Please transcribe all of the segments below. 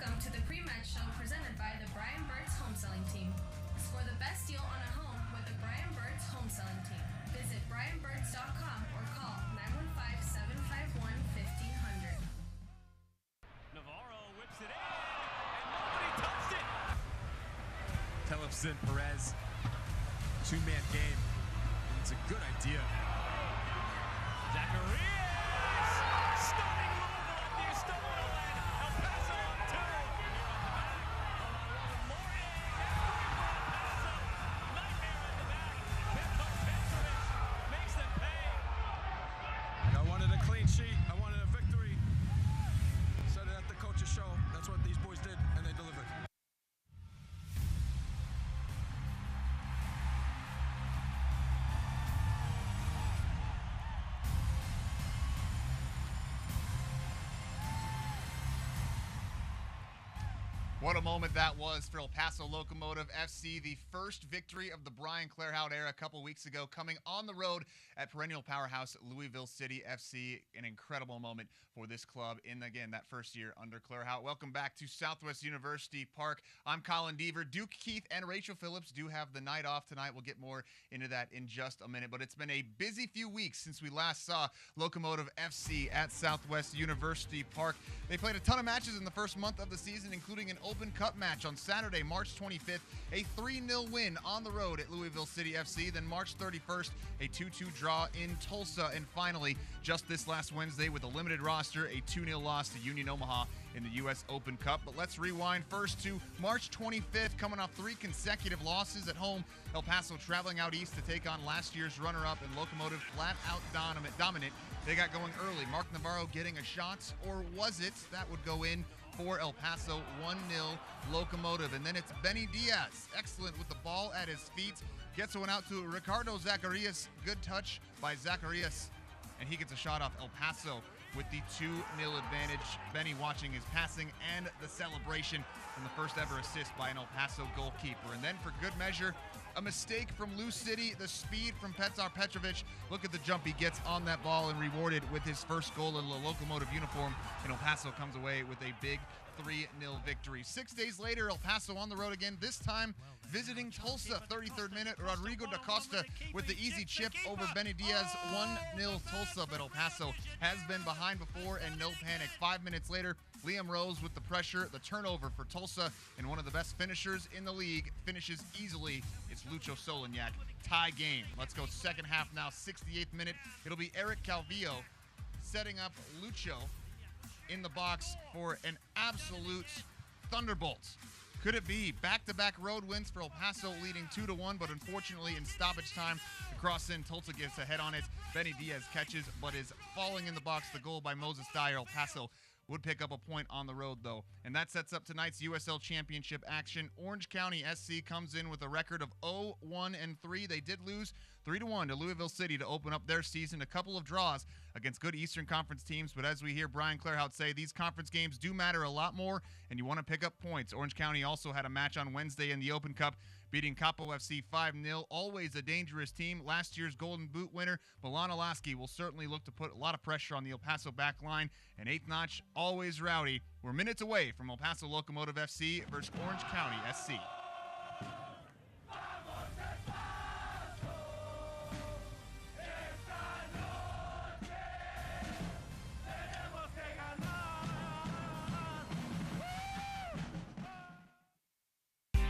Welcome to the pre-match show presented by the Brian Burt's Home Selling Team. Score the best deal on a home with the Brian Burt's Home Selling Team. Visit brianburts.com or call 915-751-1500. Navarro whips it in, and nobody touched it. Telefson, Perez, two-man game. It's a good idea. Zacharias, stunning Louisville at the Estonia land. El Paso on two. Morning, nightmare at the back. Petko Petrovich makes them pay. I wanted a clean sheet. I wanted a victory. Said it at the coach's show. That's what these boys did, and they delivered. What a moment that was for El Paso Locomotive FC, the first victory of the Brian Clairhout era a couple weeks ago, coming on the road at perennial powerhouse Louisville City FC. An incredible moment for this club in, again, that first year under Clairhout. Welcome back to Southwest University Park. I'm Colin Deaver. Duke Keith and Rachel Phillips do have the night off tonight. We'll get more into that in just a minute, but it's been a busy few weeks since we last saw Locomotive FC at Southwest University Park. They played a ton of matches in the first month of the season, including an Open Cup match on Saturday, March 25th, a 3-0 win on the road at Louisville City FC. Then March 31st, a 2-2 draw in Tulsa. And finally, just this last Wednesday with a limited roster, a 2-0 loss to Union Omaha in the U.S. Open Cup. But let's rewind first to March 25th, coming off 3 consecutive losses at home. El Paso traveling out east to take on last year's runner-up and Locomotive flat-out dominant. They got going early. Mark Navarro getting a shot, or was it? That would go in for El Paso, 1-0 Locomotive. And then it's Benny Diaz, excellent with the ball at his feet. Gets one out to Ricardo Zacharias. Good touch by Zacharias, and he gets a shot off El Paso with the 2-0 advantage. Benny watching his passing and the celebration from the first ever assist by an El Paso goalkeeper. And then for good measure, a mistake from Lou City, the speed from Petar Petrovic. Look at the jump he gets on that ball and rewarded with his first goal in the Locomotive uniform. And El Paso comes away with a big 3-0 victory. 6 days later, El Paso on the road again, this time visiting Tulsa. 33rd minute, Rodrigo da Costa with the easy chip over Benny Diaz. 1-0 Tulsa, but El Paso has been behind before and no panic. 5 minutes later, Liam Rose with the pressure, the turnover for Tulsa, and one of the best finishers in the league finishes easily. It's Lucho Solignac. Tie game. Let's go second half now, 68th minute. It'll be Eric Calvillo setting up Lucho in the box for an absolute thunderbolt. Could it be back-to-back road wins for El Paso, leading 2-1, but unfortunately in stoppage time, the cross in, Tulsa gets ahead on it. Benny Diaz catches, but is falling in the box. The goal by Moses Dyer. El Paso would pick up a point on the road, though. And that sets up tonight's USL Championship action. Orange County SC comes in with a record of 0-1-3. They did lose 3-1 to Louisville City to open up their season. A couple of draws against good Eastern Conference teams, but as we hear Brian Clairhout say, these conference games do matter a lot more, and you want to pick up points. Orange County also had a match on Wednesday in the Open Cup, beating Capo FC 5-0. Always a dangerous team. Last year's Golden Boot winner, Milan Olaski, will certainly look to put a lot of pressure on the El Paso back line. And eighth notch, always rowdy. We're minutes away from El Paso Locomotive FC versus Orange County SC.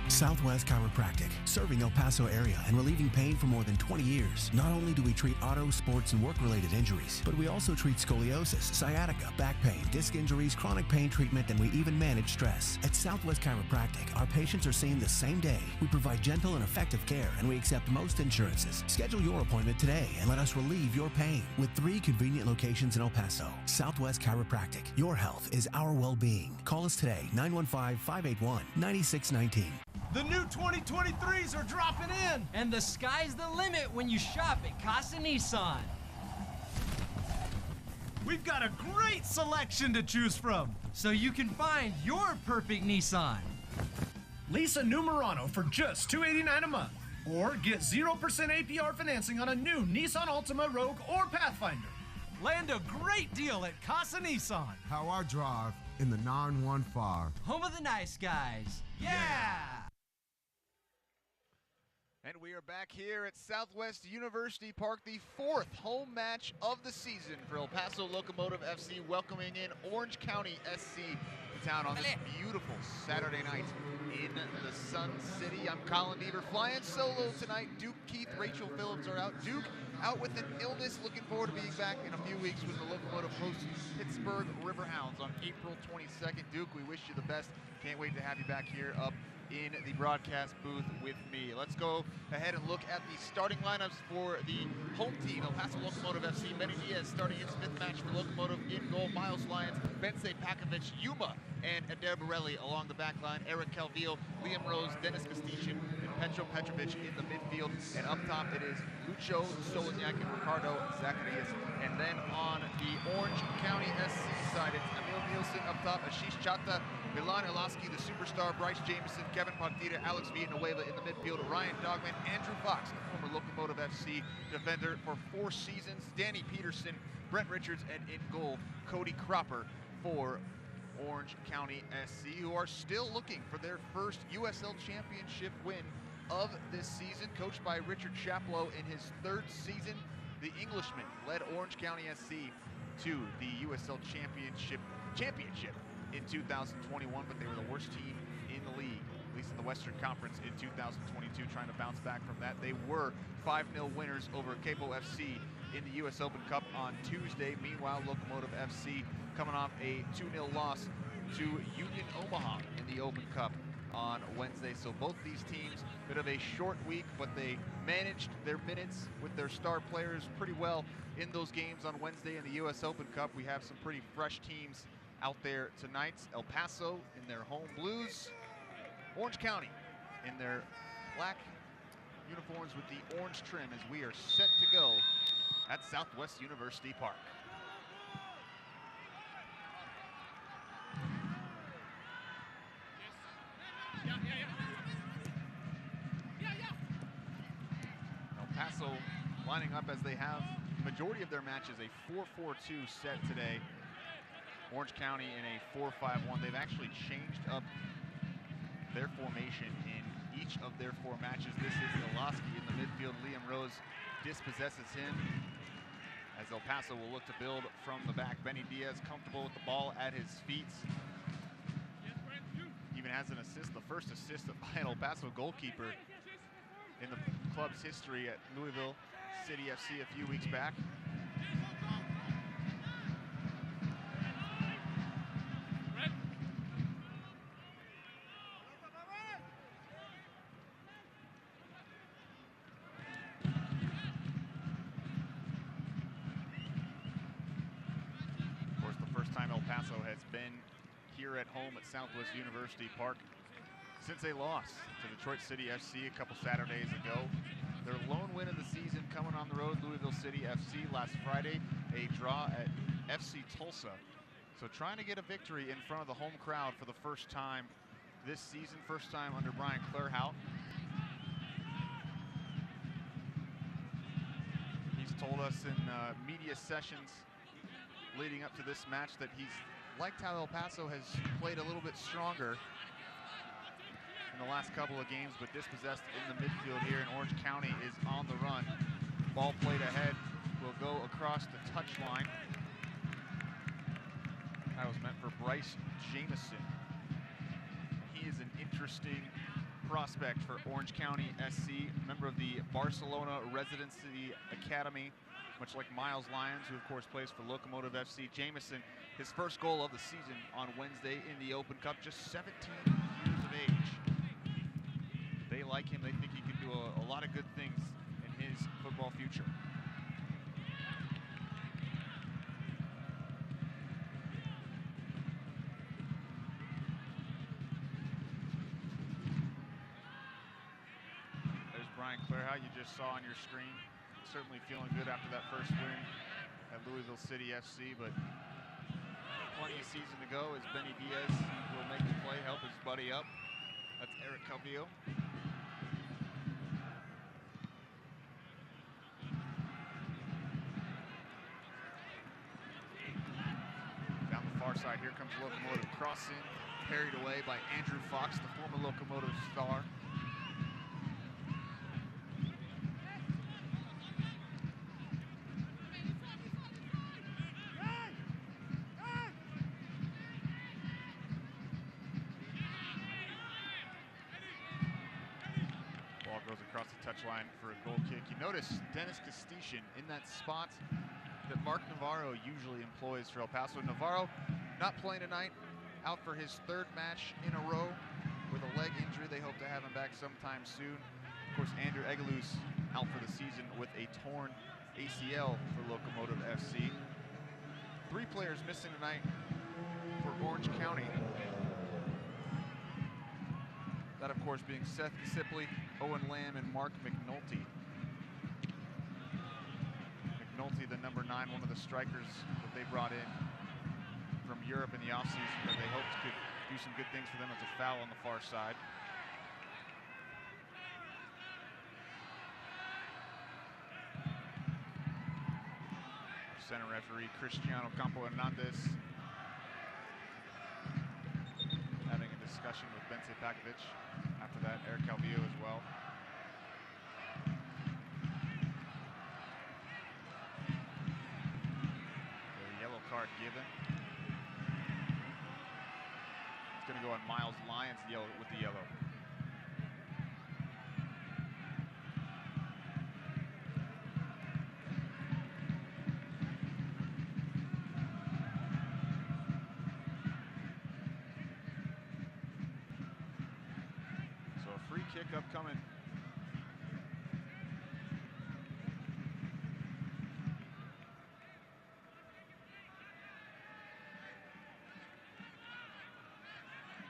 Southwest Chiropractic, serving El Paso area and relieving pain for more than 20 years. Not only do we treat auto, sports, and work-related injuries, but we also treat scoliosis, sciatica, back pain, disc injuries, chronic pain treatment, and we even manage stress. At Southwest Chiropractic, our patients are seen the same day. We provide gentle and effective care, and we accept most insurances. Schedule your appointment today and let us relieve your pain. With 3 convenient locations in El Paso, Southwest Chiropractic. Your health is our well-being. Call us today, 915-581-9619. The new 2023s are dropping in. And the sky's the limit when you shop at Casa Nissan. We've got a great selection to choose from, so you can find your perfect Nissan. Lease a new Murano for just $289 a month. Or get 0% APR financing on a new Nissan Altima, Rogue, or Pathfinder. Land a great deal at Casa Nissan. How I drive in the 915. Home of the nice guys. Yeah! And we are back here at Southwest University Park, the 4th home match of the season for El Paso Locomotive FC, welcoming in Orange County SC to town on this beautiful Saturday night in the Sun City. I'm Colin Deaver, flying solo tonight. Duke, Keith, Rachel Phillips are out. Duke out with an illness, looking forward to being back in a few weeks when the Locomotive hosts Pittsburgh Riverhounds on April 22nd. Duke, we wish you the best. Can't wait to have you back here up in the broadcast booth with me. Let's go ahead and look at the starting lineups for the home team, El Paso Locomotive FC. Benny Diaz starting his 5th match for Locomotive in goal. Miles Lyons, Bense Pakovic, Yuma, and Adair Borelli along the back line. Eric Calvillo, Liam Rose, Dennis Castician, and Petro Petrovic in the midfield. And up top it is Lucho Soloniak and Ricardo Zacharias. And then on the Orange County SC side, it's Emil Nielsen up top, Ashish Chata, Milan Ilaski, the superstar, Bryce Jameson, Kevin Partida, Alex Villanueva in the midfield, Ryan Dogman, Andrew Fox, the former Locomotive FC defender for 4 seasons, Danny Peterson, Brent Richards, and in goal, Cody Cropper for Orange County SC, who are still looking for their first USL Championship win of this season. Coached by Richard Chaplow in his 3rd season, the Englishman led Orange County SC to the USL Championship in 2021, but they were the worst team in the league, at least in the Western Conference in 2022, trying to bounce back from that. They were 5-0 winners over Capo FC in the US Open Cup on Tuesday. Meanwhile, Locomotive FC coming off a 2-0 loss to Union Omaha in the Open Cup on Wednesday. So both these teams, bit of a short week, but they managed their minutes with their star players pretty well in those games on Wednesday in the US Open Cup. We have some pretty fresh teams out there tonight. El Paso in their home blues, Orange County in their black uniforms with the orange trim, as we are set to go at Southwest University Park. El Paso lining up as they have the majority of their matches, a 4-4-2 set today. Orange County in a 4-5-1. They've actually changed up their formation in each of their 4 matches. This is Ilaski in the midfield. Liam Rose dispossesses him as El Paso will look to build from the back. Benny Diaz comfortable with the ball at his feet. Even has an assist, the first assist by an El Paso goalkeeper in the club's history at Louisville City FC a few weeks back. At home at Southwest University Park since a loss to Detroit City FC a couple Saturdays ago. Their lone win of the season coming on the road, Louisville City FC last Friday, a draw at FC Tulsa. So trying to get a victory in front of the home crowd for the first time this season, first time under Brian Clairhout. He's told us in media sessions leading up to this match that he's liked how El Paso has played a little bit stronger in the last couple of games, but dispossessed in the midfield here, and Orange County is on the run. Ball played ahead will go across the touchline. That was meant for Bryce Jameson. He is an interesting prospect for Orange County SC, member of the Barcelona Residency Academy, much like Miles Lyons, who of course plays for Locomotive FC. Jameson, his first goal of the season on Wednesday in the Open Cup, just 17 years of age. They like him, they think he can do a lot of good things in his football future. There's Brian Clairhout you just saw on your screen. Certainly feeling good after that first win at Louisville City FC, but plenty of season to go as Benny Diaz will make the play, help his buddy up. That's Eric Calvillo. Down the far side, here comes Locomotive. Crossing, parried away by Andrew Fox, the former Locomotive star. Ball goes across the touchline for a goal kick. You notice Dennis Castician in that spot that Mark Navarro usually employs for El Paso. Navarro not playing tonight, out for his third match in a row with a leg injury. They hope to have him back sometime soon. Of course, Andrew Egelus out for the season with a torn ACL for Locomotive FC. 3 players missing tonight for Orange County. That, of course, being Seth Sipley, Owen Lamb, and Mark McNulty. McNulty, the number 9, one of the strikers that they brought in from Europe in the offseason that they hoped could do some good things for them. As a foul on the far side. Center referee Cristiano Campo Hernandez having a discussion with Bence Pakovic. After that, Eric Calvillo as well. The yellow card given. It's going to go on Miles Lyons with the yellow. Free kick upcoming.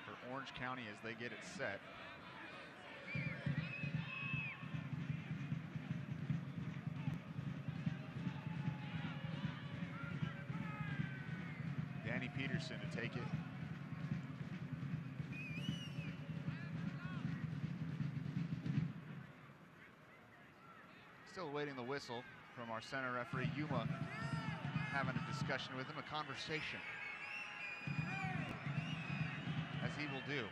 For Orange County as they get it set. Danny Peterson to take it. Still awaiting the whistle from our center referee, Yuma, having a discussion with him, a conversation, as he will do.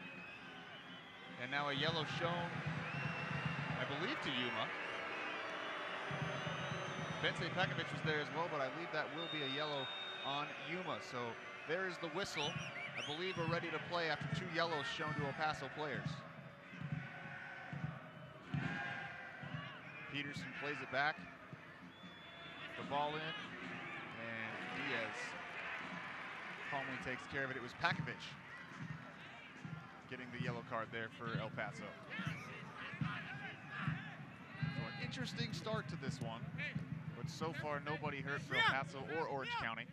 And now a yellow shown, I believe, to Yuma. Bence Pakovic was there as well, but I believe that will be a yellow on Yuma. So there is the whistle. I believe we're ready to play after 2 yellows shown to El Paso players. Peterson plays it back. The ball in. And Diaz calmly takes care of it. It was Pakovic getting the yellow card there for El Paso. So an interesting start to this one. But so far, nobody hurt for El Paso or Orange County.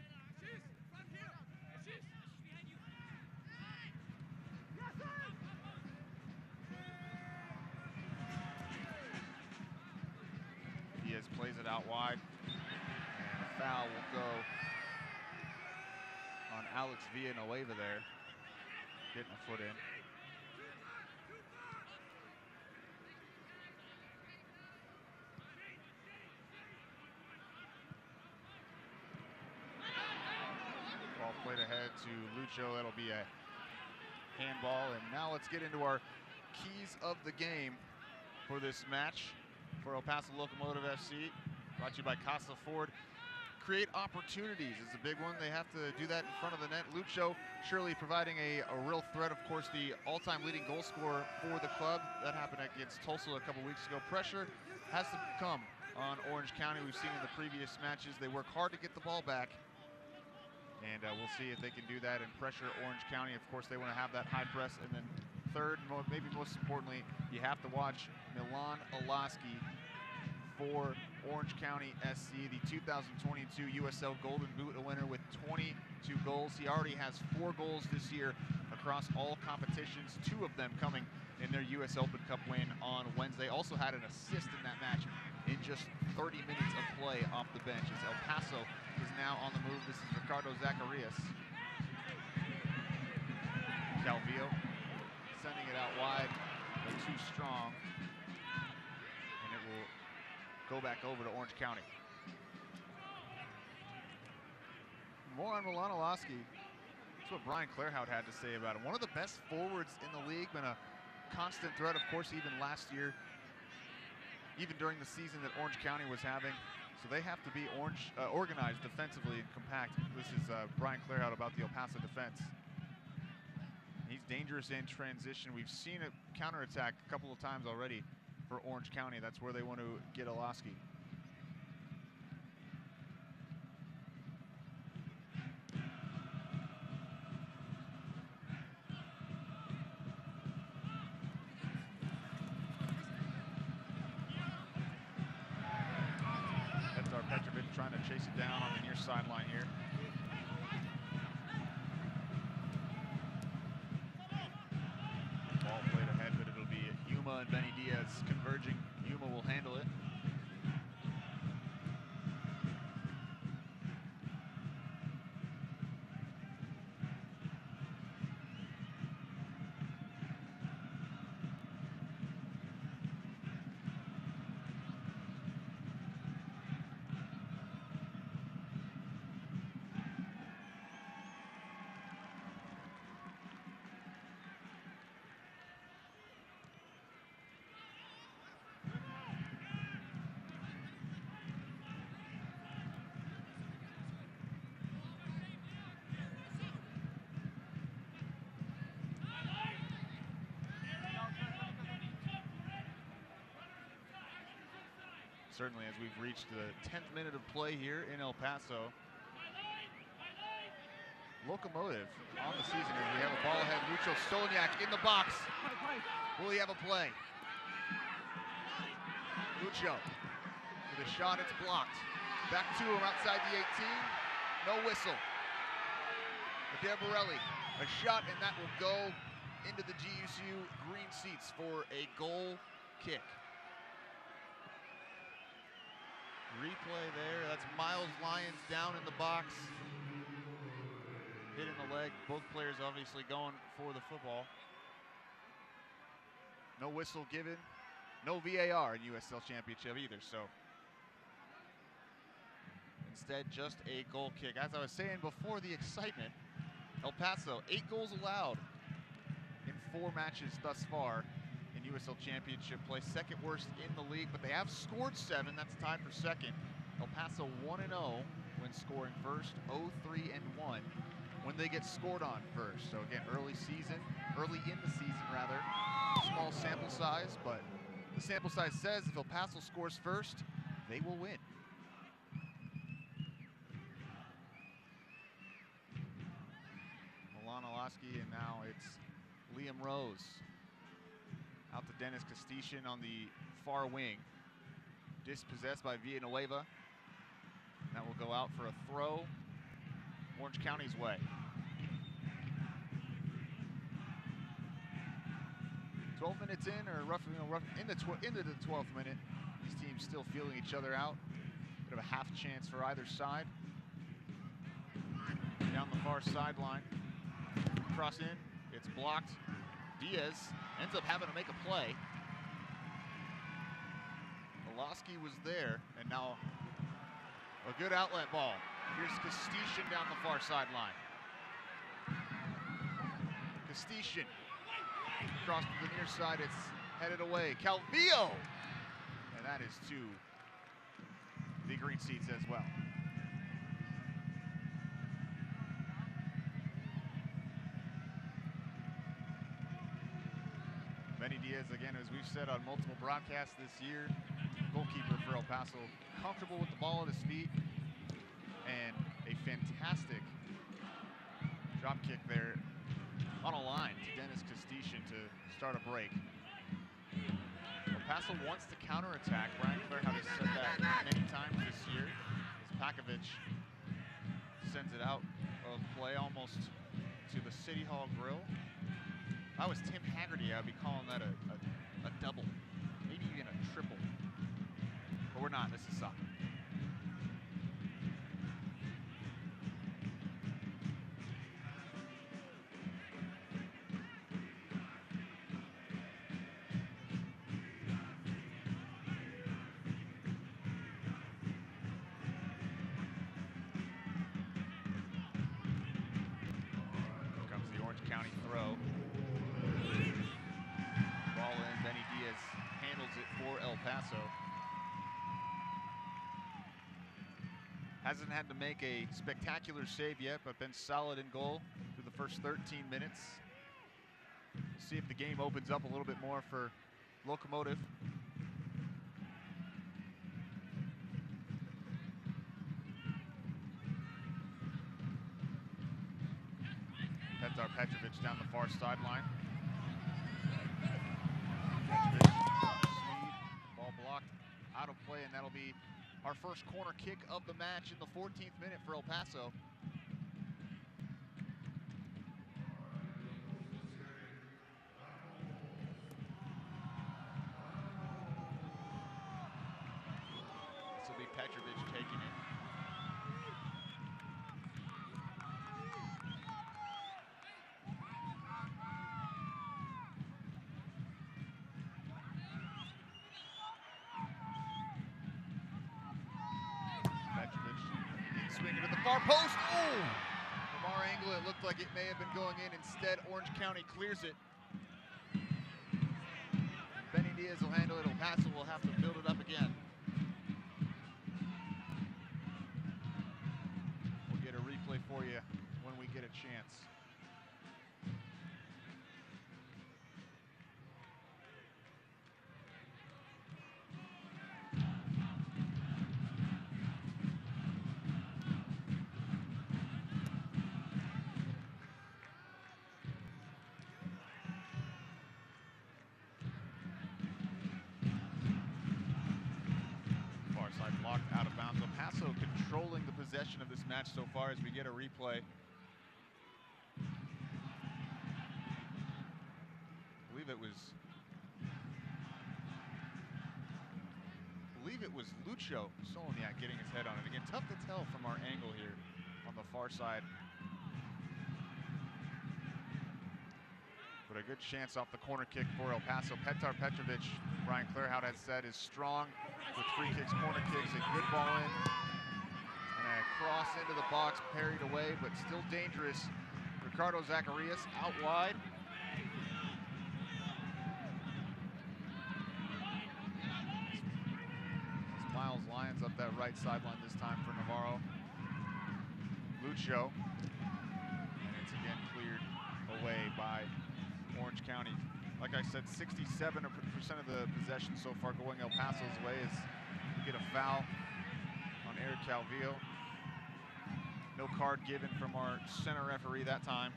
Diaz plays it out wide, and a foul will go on Alex Villanueva there, getting a foot in. Ball played ahead to Lucho. That'll be a handball, and now let's get into our keys of the game for this match. For El Paso Locomotive FC, brought to you by Casa Ford. Create opportunities is a big one. They have to do that in front of the net. Lucho surely providing a real threat. Of course, the all-time leading goal scorer for the club. That happened against Tulsa a couple weeks ago. Pressure has to come on Orange County. We've seen in the previous matches, they work hard to get the ball back. And we'll see if they can do that and pressure Orange County. Of course, they want to have that high press. And then third, maybe most importantly, you have to watch Milan Olaski for Orange County SC, the 2022 USL Golden Boot winner with 22 goals. He already has 4 goals this year across all competitions, 2 of them coming in their US Open Cup win on Wednesday. Also had an assist in that match in just 30 minutes of play off the bench as El Paso is now on the move. This is Ricardo Zacharias. Calvillo sending it out wide, but too strong. And it will go back over to Orange County. More on Milan Olaski. That's what Brian Clairhout had to say about him. One of the best forwards in the league, been a constant threat, of course, even last year, even during the season that Orange County was having. So they have to be organized defensively and compact. This is Brian Clairhout about the El Paso defense. He's dangerous in transition. We've seen a counterattack a couple of times already for Orange County. That's where they want to get Olaski. Trying to chase it down on the near sideline here. Ball played ahead, but it'll be Yuma and Benny Diaz converging. Yuma will handle it. Certainly, as we've reached the 10th minute of play here in El Paso. Locomotive on the season as we have a ball ahead. Lucho Stolniak in the box. Will he have a play? Lucho with a shot, it's blocked. Back to him outside the 18. No whistle. Adair Borelli, a shot, and that will go into the GUSU green seats for a goal kick. Replay there, that's Miles Lyons down in the box. Hit in the leg, both players obviously going for the football. No whistle given, no VAR in USL Championship either, so. Instead, just a goal kick. As I was saying before, the excitement, El Paso, 8 goals allowed in 4 matches thus far in USL Championship play, second worst in the league, but they have scored 7. That's tied for second. El Paso 1-0 when scoring first, 0-3-1 when they get scored on first. So again, early in the season rather, small sample size, but the sample size says if El Paso scores first, they will win. Milan Olaski, and now it's Liam Rose. Out to Dennis Castician on the far wing. Dispossessed by Villanueva. That will go out for a throw Orange County's way. 12 minutes in, or roughly, into the 12th minute. These teams still feeling each other out. Bit of a half chance for either side. Down the far sideline. Cross in, it's blocked. Diaz ends up having to make a play. Olaski was there, and now a good outlet ball. Here's Castician down the far sideline. Castician across to the near side, it's headed away. Calvillo, and that is to the green seats as well. Benny Diaz, again, as we've said on multiple broadcasts this year, goalkeeper for El Paso, comfortable with the ball at his feet, and a fantastic drop kick there on a line to Dennis Castician to start a break. El Paso wants to counterattack. Brian Clairhout has said that many times this year, as Pakovic sends it out of play almost to the City Hall grill. If I was Tim Haggerty, I'd be calling that a double, maybe even a triple. But we're not, this is soccer. Paso. Hasn't had to make a spectacular save yet, but been solid in goal through the first 13 minutes. We'll see if the game opens up a little bit more for Locomotive. Petrovic down the far sideline. Petrovic, speed, ball blocked, out of play, and that'll be our first corner kick of the match in the 14th minute for El Paso. This will be Petrovic taking it. Swinging to the far post. Oh! From our angle, it looked like it may have been going in. Instead, Orange County clears it. Benny Diaz will handle it. El Paso will have to build it up again. We'll get a replay for you when we get a chance. Blocked out of bounds. El Paso controlling the possession of this match so far as we get a replay. I believe it was Lucho Soloniak getting his head on it. Again, tough to tell from our angle here on the far side. But a good chance off the corner kick for El Paso. Petrovic, Brian Clairhout has said, is strong with free kicks, corner kicks, a good ball in. And a cross into the box, parried away, but still dangerous. Ricardo Zacharias out wide. It's Miles Lyons up that right sideline this time for Navarro. Lucho. And it's again cleared away by Orange County. Like I said, 67% of the possession so far going El Paso's way as we get a foul on Eric Calvillo. No card given from our center referee that time.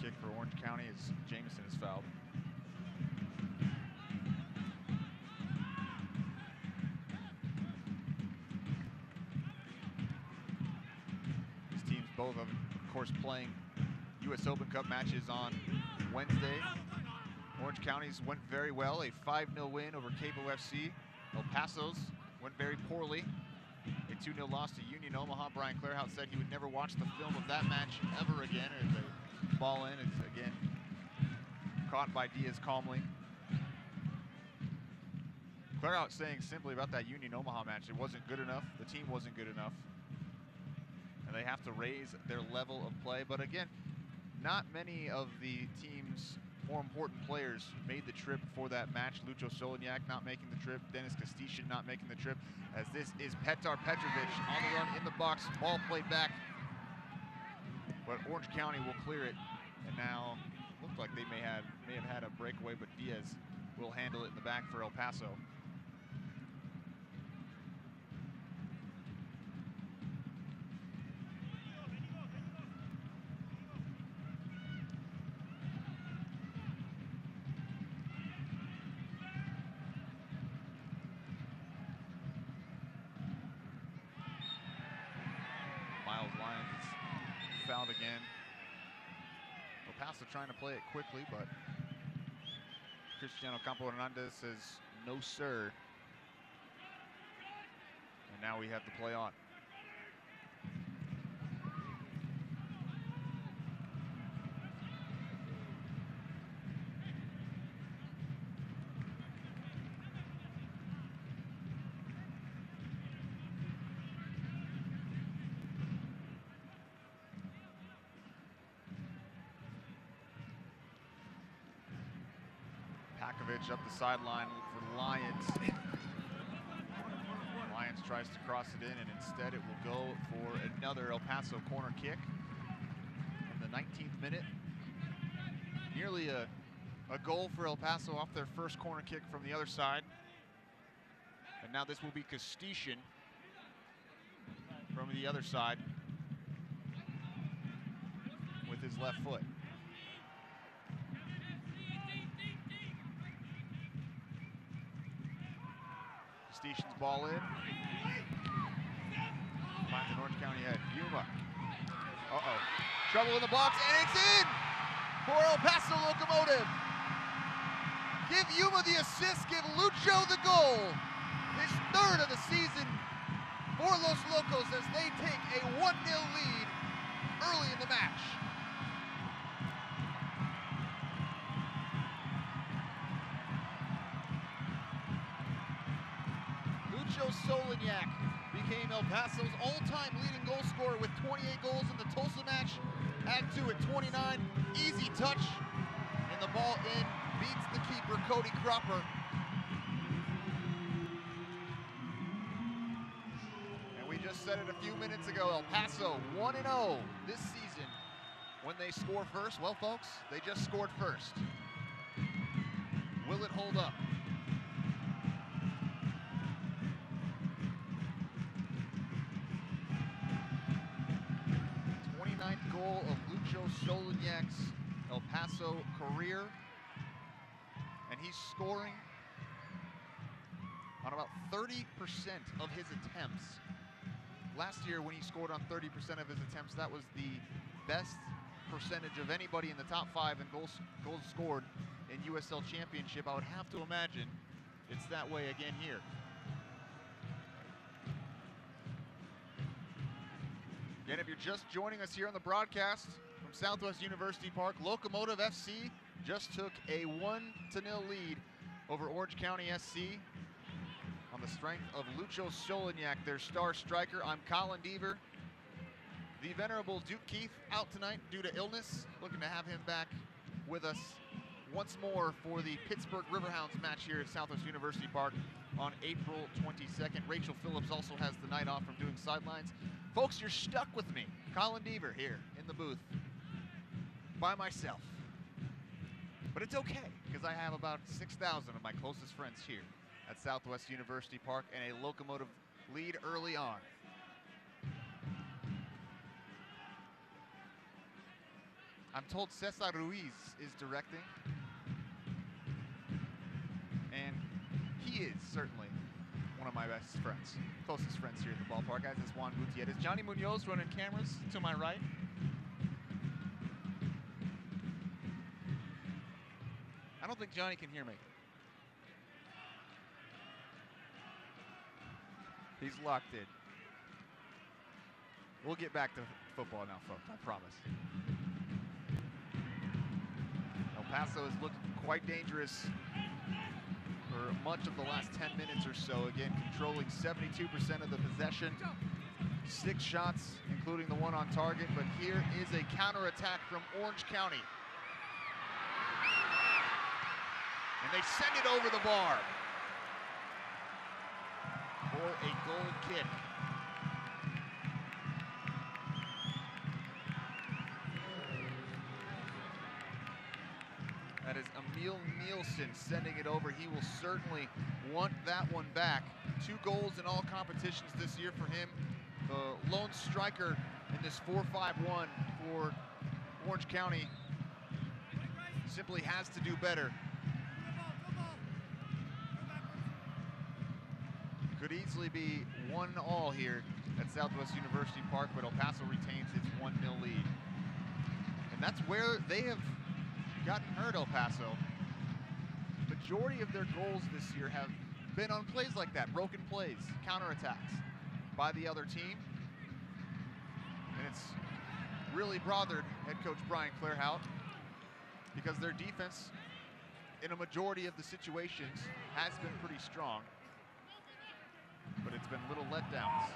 Kick for Orange County as Jameson is fouled. These teams both of course, playing U.S. Open Cup matches on Wednesday. Orange County's went very well, a 5-0 win over Cabo FC. El Paso's went very poorly, a 2-0 loss to Union Omaha. Brian Clairhout said he would never watch the film of that match ever again. As they ball in, it's again caught by Diaz calmly. Clairhout saying simply about that Union Omaha match, it wasn't good enough, the team wasn't good enough, and they have to raise their level of play. But again, not many of the team's more important players made the trip for that match. Lucho Soloniak not making the trip, Dennis Castician not making the trip, as this is Petar Petrovic on the run in the box, ball played back, but Orange County will clear it, and now looked like they may have had a breakaway, but Diaz will handle it in the back for El Paso. Fouled again. El Paso trying to play it quickly, but Cristiano Campo Hernandez says no sir. And now we have the play on. pitch up the sideline for Lions. Lions tries to cross it in, and instead it will go for another El Paso corner kick in the 19th minute. Nearly a goal for El Paso off their first corner kick from the other side. And now this will be Castician from the other side with his left foot. Castician's ball in. Finds an Orange County head. Yuma. Uh-oh. Trouble in the box, and it's in for El Paso Locomotive. Give Yuma the assist, give Lucho the goal. His third of the season for Los Locos as they take a 1-0 lead early in the match. Lucho Solignac became El Paso's all-time leading goal scorer with 28 goals in the Tulsa match. Add to it 29, easy touch, and the ball in, beats the keeper, Cody Cropper. And we just said it a few minutes ago, El Paso 1-0 this season. When they score first, well folks, they just scored first. Will it hold up? 29th goal of Lucho Solignac's El Paso career. And he's scoring on about 30% of his attempts. Last year when he scored on 30% of his attempts, that was the best percentage of anybody in the top 5 in goals scored in USL Championship. I would have to imagine it's that way again here. Again, if you're just joining us here on the broadcast from Southwest University Park, Locomotive FC just took a 1-0 lead over Orange County SC on the strength of Lucho Solignac, their star striker. I'm Colin Deaver. The venerable Duke Keith out tonight due to illness. Looking to have him back with us once more for the Pittsburgh Riverhounds match here at Southwest University Park on April 22nd. Rachel Phillips also has the night off from doing sidelines. Folks, you're stuck with me, Colin Deaver, here in the booth by myself. But it's okay, because I have about 6,000 of my closest friends here at Southwest University Park and a Locomotive lead early on. I'm told Cesar Ruiz is directing, and he is certainly one of my best friends, closest friends here at the ballpark, as is Juan Gutierrez. Johnny Munoz running cameras to my right. I don't think Johnny can hear me. He's locked in. We'll get back to football now, folks, I promise. El Paso has looked quite dangerous for much of the last 10 minutes or so. Again, controlling 72% of the possession. 6 shots, including the one on target. But here is a counterattack from Orange County. And they send it over the bar for a goal kick. That is Emil Nielsen sending it over. He will certainly want that one back. 2 goals in all competitions this year for him. The lone striker in this 4-5-1 for Orange County simply has to do better. Could easily be 1-1 here at Southwest University Park, but El Paso retains its 1-0 lead. And that's where they have gotten hurt, El Paso. Majority of their goals this year have been on plays like that, broken plays, counterattacks by the other team. And it's really bothered head coach Brian Clairhout because their defense in a majority of the situations has been pretty strong, but it's been little letdowns.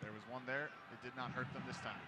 There was one there. It did not hurt them this time.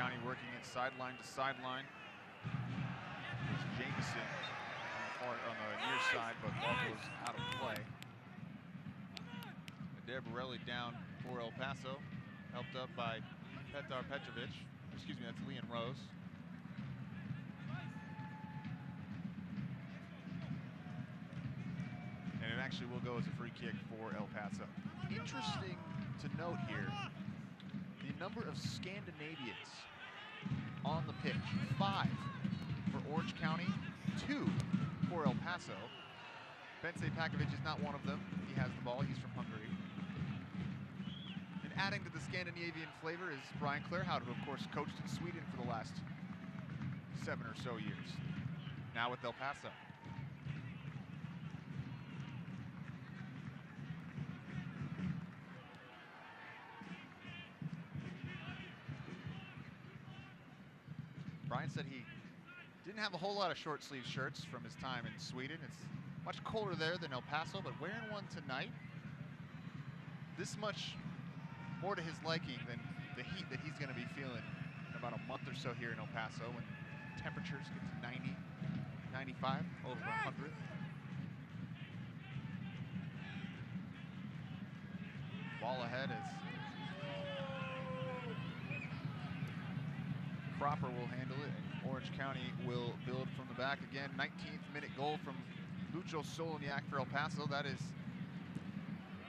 County working it sideline to sideline. It's Jameson on the near side, but ball goes out of play. Adair Borelli down for El Paso, helped up by Petar Petrovic. Excuse me, that's Leon Rose. And it actually will go as a free kick for El Paso. Interesting to note here, the number of Scandinavians on the pitch. 5 for Orange County, 2 for El Paso. Bence Pakovic is not one of them. He has the ball, he's from Hungary. And adding to the Scandinavian flavor is Brian Clairhout, who of course coached in Sweden for the last 7 or so years. Now with El Paso. Brian said he didn't have a whole lot of short sleeve shirts from his time in Sweden. It's much colder there than El Paso, but wearing one tonight, this much more to his liking than the heat that he's going to be feeling in about a month or so here in El Paso when temperatures get to 90, 95, over 100. Ball ahead as Cropper will handle it, and Orange County will build from the back again. 19th minute goal from Lucho Soloniak for El Paso. That is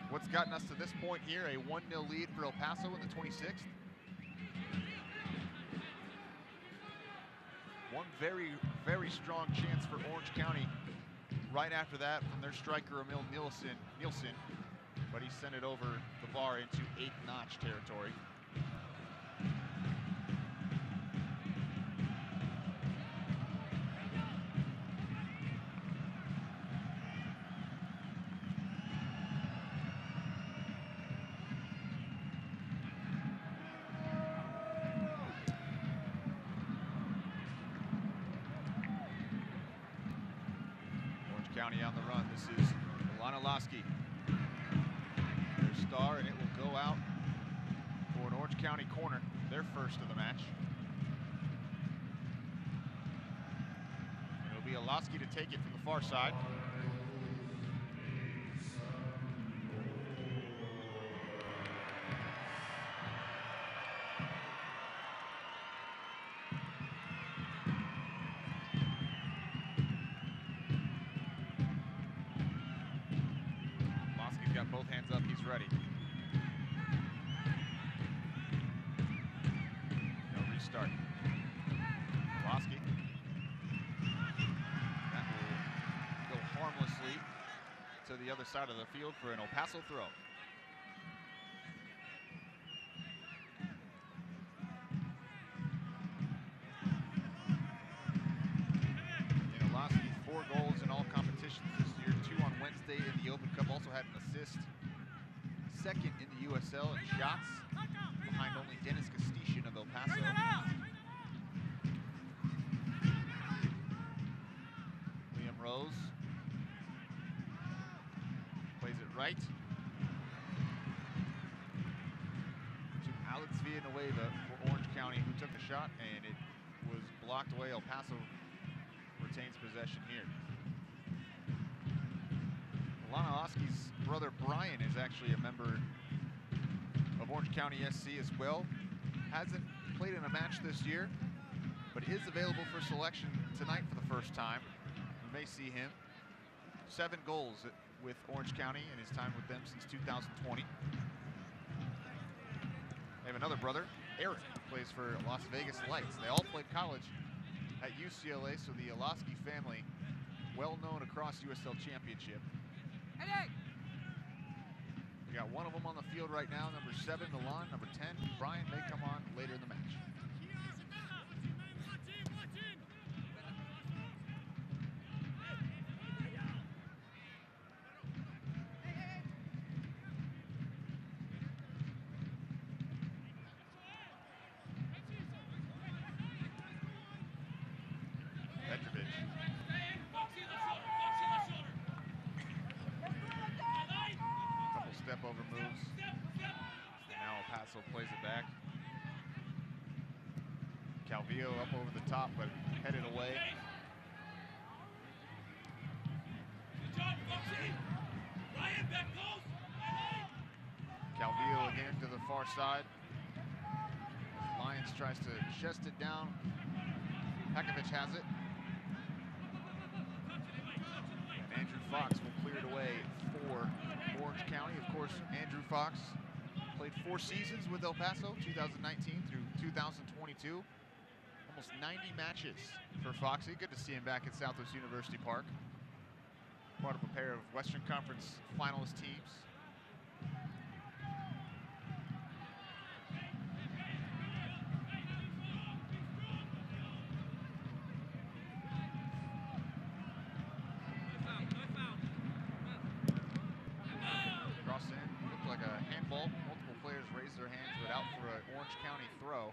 what's gotten us to this point here, a 1-0 lead for El Paso in the 26th. One very, very strong chance for Orange County right after that from their striker Emil Nielsen, but he sent it over the bar into 8th notch territory. County on the run. This is Alana Lasky, their star, and it will go out for an Orange County corner, their first of the match. It'll be Lasky to take it from the far side. Both hands up, he's ready. No restart. Lasky. That will go harmlessly to the other side of the field for an El Paso throw. You know, Lasky, 4 goals in all competitions this year, 2 on Wednesday in the Open Cup, also had an assist. Second in the USL in shots, behind only Dennis Castician of El Paso. Liam Rose plays it right to Alex Villanueva for Orange County, who took the shot, and it was blocked away. El Paso retains possession here. Alana Lasky's brother Brian is actually a member of Orange County SC as well. Hasn't played in a match this year, but is available for selection tonight for the first time. We may see him. 7 goals with Orange County in his time with them since 2020. They have another brother, Eric, who plays for Las Vegas Lights. They all played college at UCLA, so the Lasky family, well known across USL Championship. We got one of them on the field right now, number 7, Milan, number 10, Brian, may come on later in the match. Petrovic. Step over moves. Now El Paso plays it back. Calvillo up over the top, but headed away. Calvillo again to the far side. Lyons tries to chest it down. Pekovic has it. And Andrew Fox will clear it away for Orange County. Of course, Andrew Fox played 4 seasons with El Paso, 2019 through 2022. Almost 90 matches for Foxy. Good to see him back at Southwest University Park. Part of a pair of Western Conference finalist teams. Cross in, looked like a handball. Multiple players raised their hands, but out for an Orange County throw.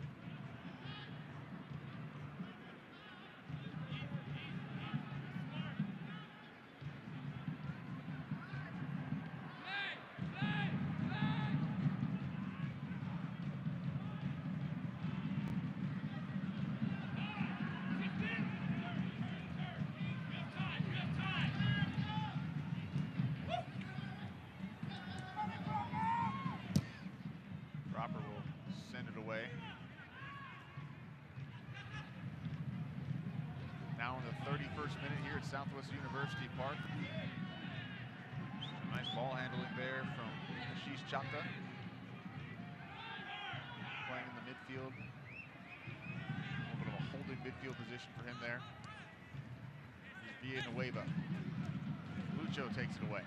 Cropper will send it away. Now in the 31st minute here at Southwest University Park. Nice ball handling there from Ashish Chapta. Playing in the midfield. A little bit of a holding midfield position for him there. Here's Villanueva. Lucho takes it away.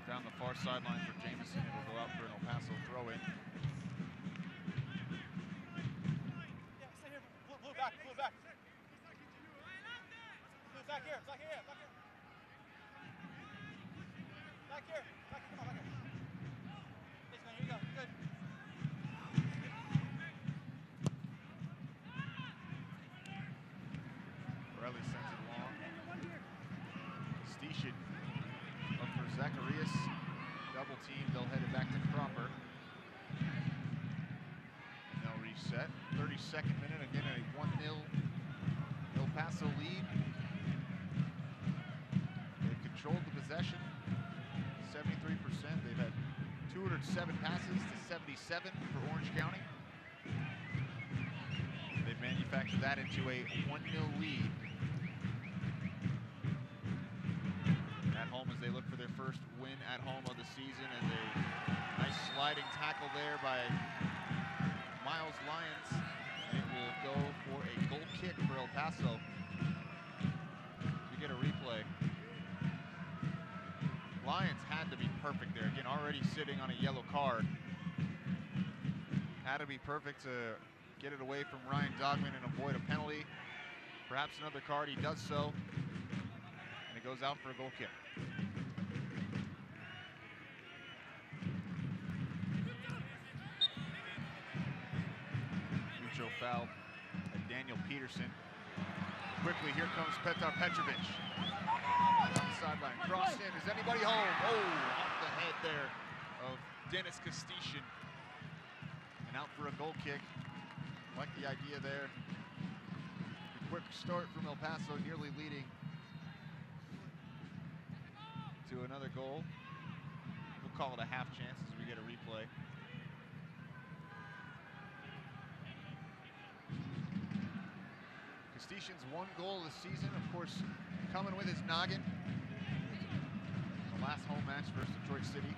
Down the far sideline for Jamison. It will go out for an El Paso throw-in. Yeah, stay here. Blue back, blue back. Blue back here, back here, back here. Back here, come on, back here. Yes, man, here you go, good. Borelli sends it along. Stishin up for Zacharias. Double team, they'll head it back to Cropper. And they'll reset. 32nd minute, again a 1-0 El Paso lead. They've controlled the possession, 73%. They've had 207 passes to 77 for Orange County. They've manufactured that into a 1-0 lead. At home as they look for their first win at home of the season, and a nice sliding tackle there by Miles Lyons. It will go for a goal kick for El Paso. We get a replay. Lyons had to be perfect there. Again, already sitting on a yellow card. Had to be perfect to get it away from Ryan Dogman and avoid a penalty. Perhaps another card. He does so. And it goes out for a goal kick. Lucho foul at Daniel Peterson. Quickly, here comes Petar Petrovic. On the sideline, cross in, is anybody home? Oh, off the head there of Dennis Kastishin. And out for a goal kick. Like the idea there. A quick start from El Paso, nearly leading to another goal. We'll call it a half chance as we get a replay. Kastishin's 1 goal this season, of course, coming with his noggin. The last home match versus Detroit City.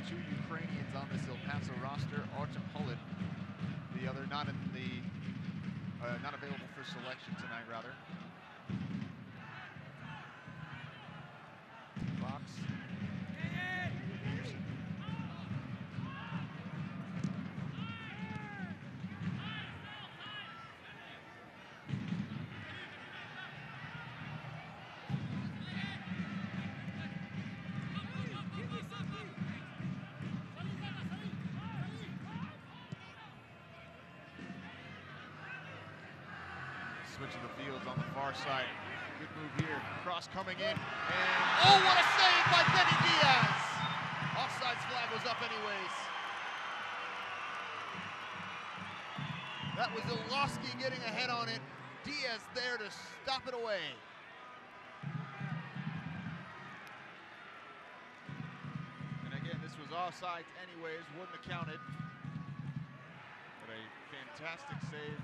Two Ukrainians on this El Paso roster, Artem Hullin, the other not in the not available for selection tonight, rather. Fox. Peterson. switching the fields on the far side. Good move here. Cross coming in. And oh, what a save by Benny Diaz! Offsides flag was up anyways. That was Ilosky getting ahead on it. Diaz there to stop it away. And again, this was offsides anyways, wouldn't have counted. But a fantastic save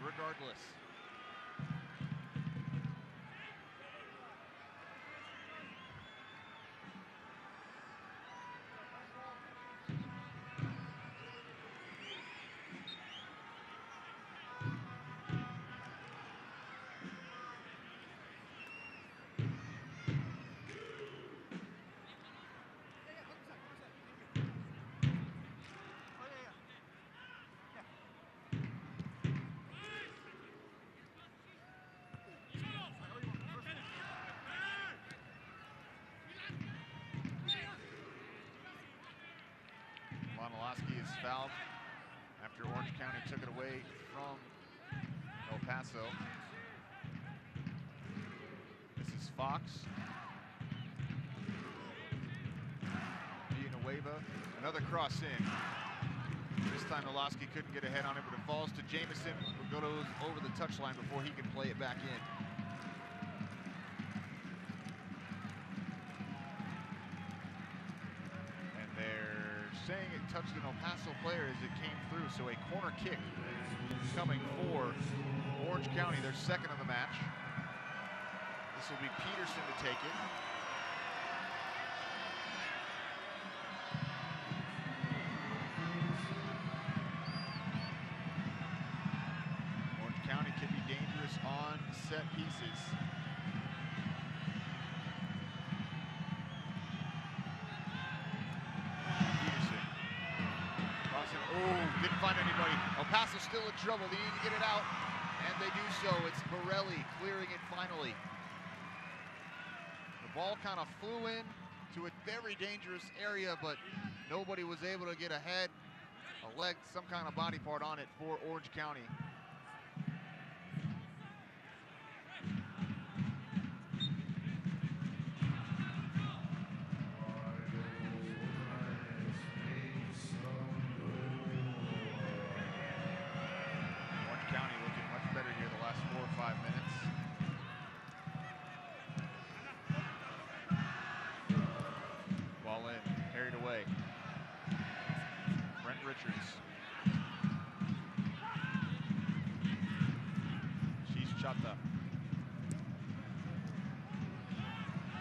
regardless. Lonilowski is fouled after Orange County took it away from El Paso. This is Fox. Villanueva, another cross in. This time Ilosky couldn't get ahead on it, but it falls to Jamison, who goes over the touchline before he can play it back in. Saying it touched an El Paso player as it came through, so a corner kick coming for Orange County, their second of the match. This will be Peterson to take it. Orange County can be dangerous on set pieces. Didn't find anybody. El Paso still in trouble. They need to get it out, and they do so. It's Borelli clearing it finally. The ball kind of flew in to a very dangerous area, but nobody was able to get ahead. A leg, some kind of body part on it for Orange County.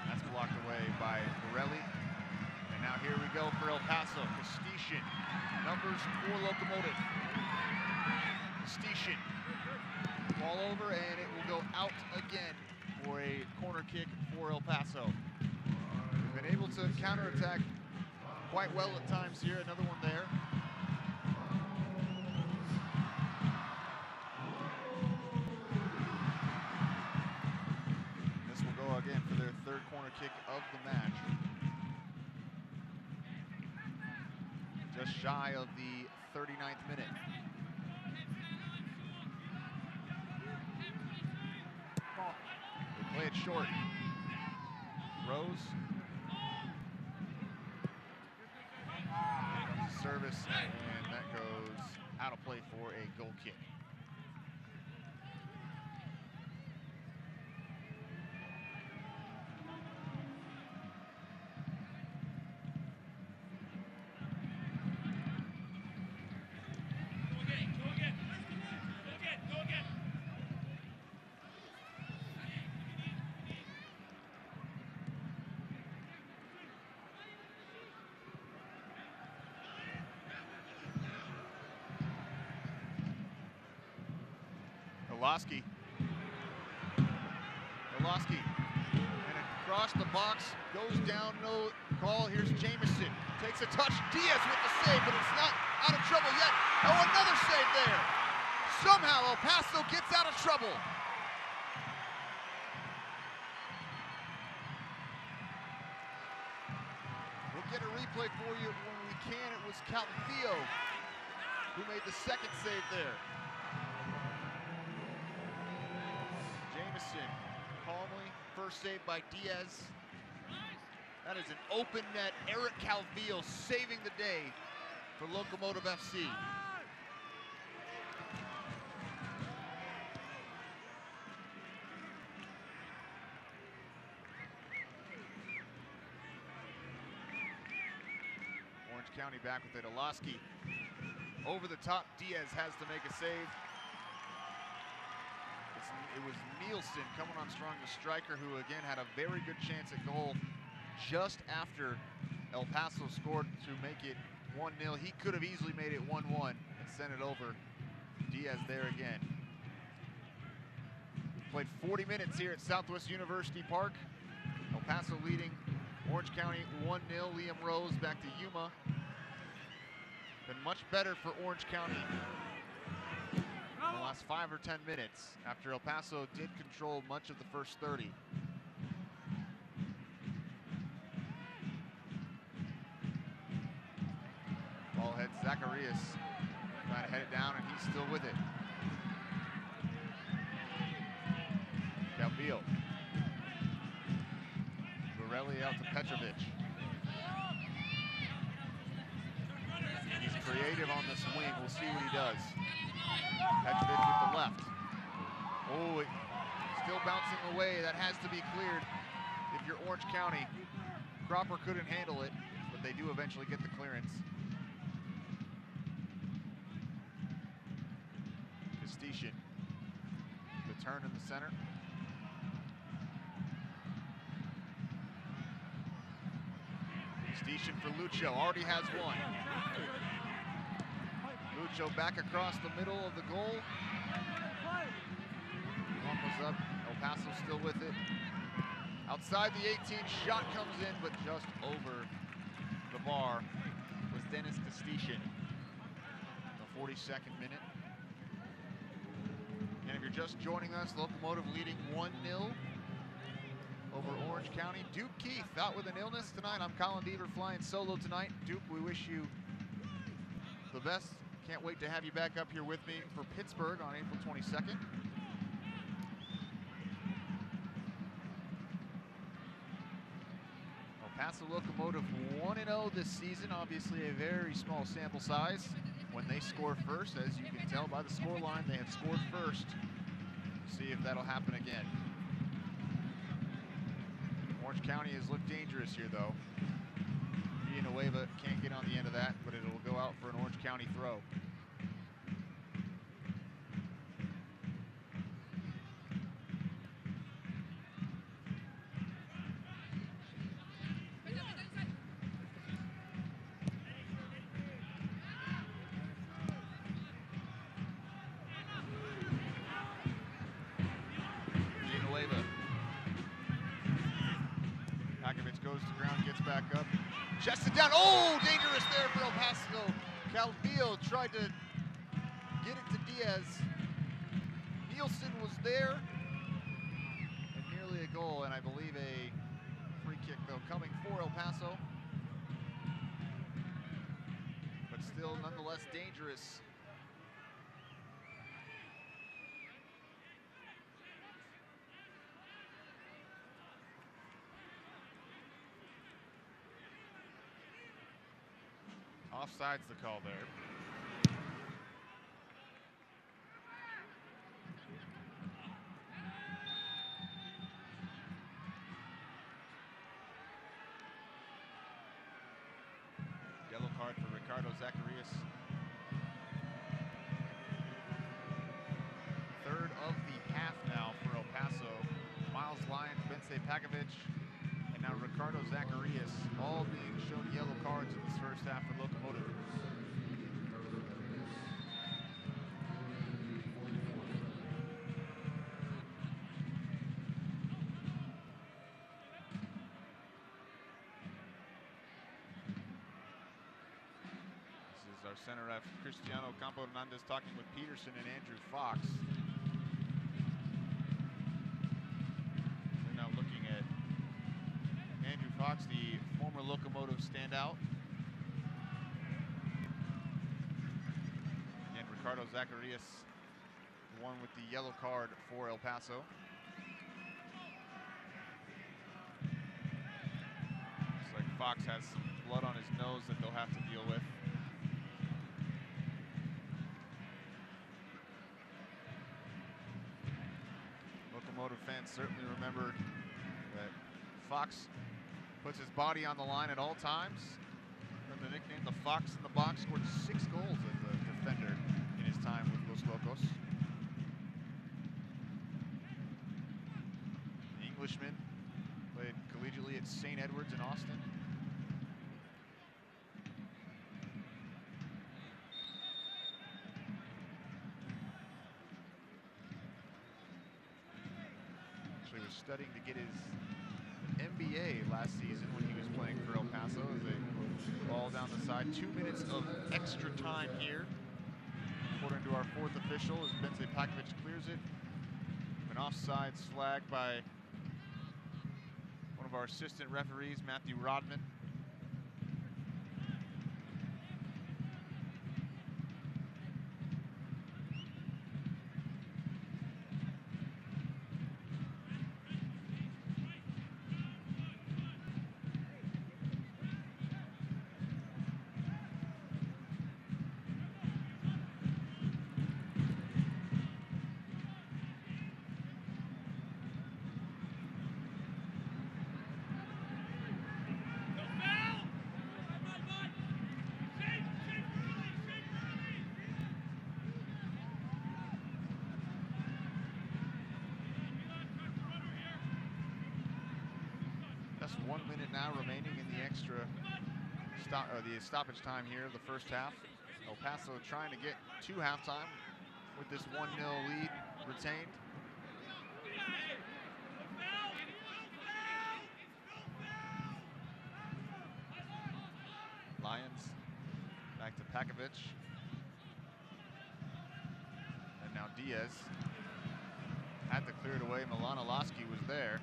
That's blocked away by Borelli. And now here we go for El Paso. Castishin, numbers for Locomotive. Castishin, ball over, and it will go out again for a corner kick for El Paso. We've been able to counterattack quite well at times here. Another one there. Again for their third corner kick of the match. Just shy of the 39th minute. They play it short. Rose. Here comes the service, and that goes out of play for a goal kick. Ilosky, and across the box, goes down, no call. Here's Jamison, takes a touch. Diaz with the save, but it's not out of trouble yet. Oh, another save there. Somehow El Paso gets out of trouble. We'll get a replay for you when we can. It was Calvillo who made the second save there. First save by Diaz. That is an open net. Eric Calvillo saving the day for Locomotive FC. Orange County back with it. Olaski over the top. Diaz has to make a save. It was Nielsen coming on strong, the striker, who again had a very good chance at goal just after El Paso scored to make it 1-0. He could have easily made it 1-1 and sent it over. Diaz there again. Played 40 minutes here at Southwest University Park. El Paso leading Orange County 1-0. Liam Rose back to Yuma. Been much better for Orange County in the last 5 or 10 minutes after El Paso did control much of the first 30. Ball head Zacharias trying to head it down, and he's still with it. Calvillo. Borelli out to Petrovic. He's creative on this wing. We'll see what he does. Petrovic with the left. Oh, still bouncing away. That has to be cleared if you're Orange County. Cropper couldn't handle it, but they do eventually get the clearance. Castician. The turn in the center. Castician for Lucho. Already has one. Lucho back across the middle of the goal. One was up. El Paso still with it. Outside the 18, shot comes in, but just over the bar was Dennis Castician. The 42nd minute. And if you're just joining us, Locomotive leading 1-0 over Orange County. Duke Keith out with an illness tonight. I'm Colin Deaver flying solo tonight. Duke, we wish you the best. Can't wait to have you back up here with me for Pittsburgh on April 22nd. El Paso Locomotive 1-0 this season. Obviously a very small sample size. When they score first, as you can tell by the scoreline, they have scored first. See if that'll happen again. Orange County has looked dangerous here, though. Villanueva can't get on the end of that, but it'll go out for an Orange County throw. Chested down. Oh, dangerous there for El Paso. Calvillo tried to get it to Diaz. Nielsen was there. And nearly a goal, and I believe a free kick, though, coming for El Paso. But still, nonetheless, dangerous. Offside's the call there. Yellow card for Ricardo Zacharias. Third of the half now for El Paso. Miles Lyons, Bence Pakovic, and now Ricardo Zacharias, all being shown yellow cards in this first half for Locomotive. This is our center ref, Cristiano Campo Hernandez, talking with Peterson and Andrew Fox. They're now looking at Andrew Fox, the former Locomotive standout. And Ricardo Zacharias, the one with the yellow card for El Paso. Fox has some blood on his nose that they'll have to deal with. Locomotive fans certainly remember that Fox puts his body on the line at all times. The nickname, the Fox in the Box, scored 6 goals as a defender in his time with Los Locos. The Englishman played collegiately at St. Edward's in Austin. Actually was studying to get his MBA last season when he was playing for El Paso as they ball down the side. 2 minutes of extra time here. According to our 4th official, as Benze Pakovic clears it. An offsides flag by one of our assistant referees, Matthew Rodman. Just 1 minute now remaining in the extra stoppage time here, the first half. El Paso trying to get to halftime with this 1-0 lead retained. Lions back to Pakovic. And now Diaz had to clear it away. Milanilowski was there.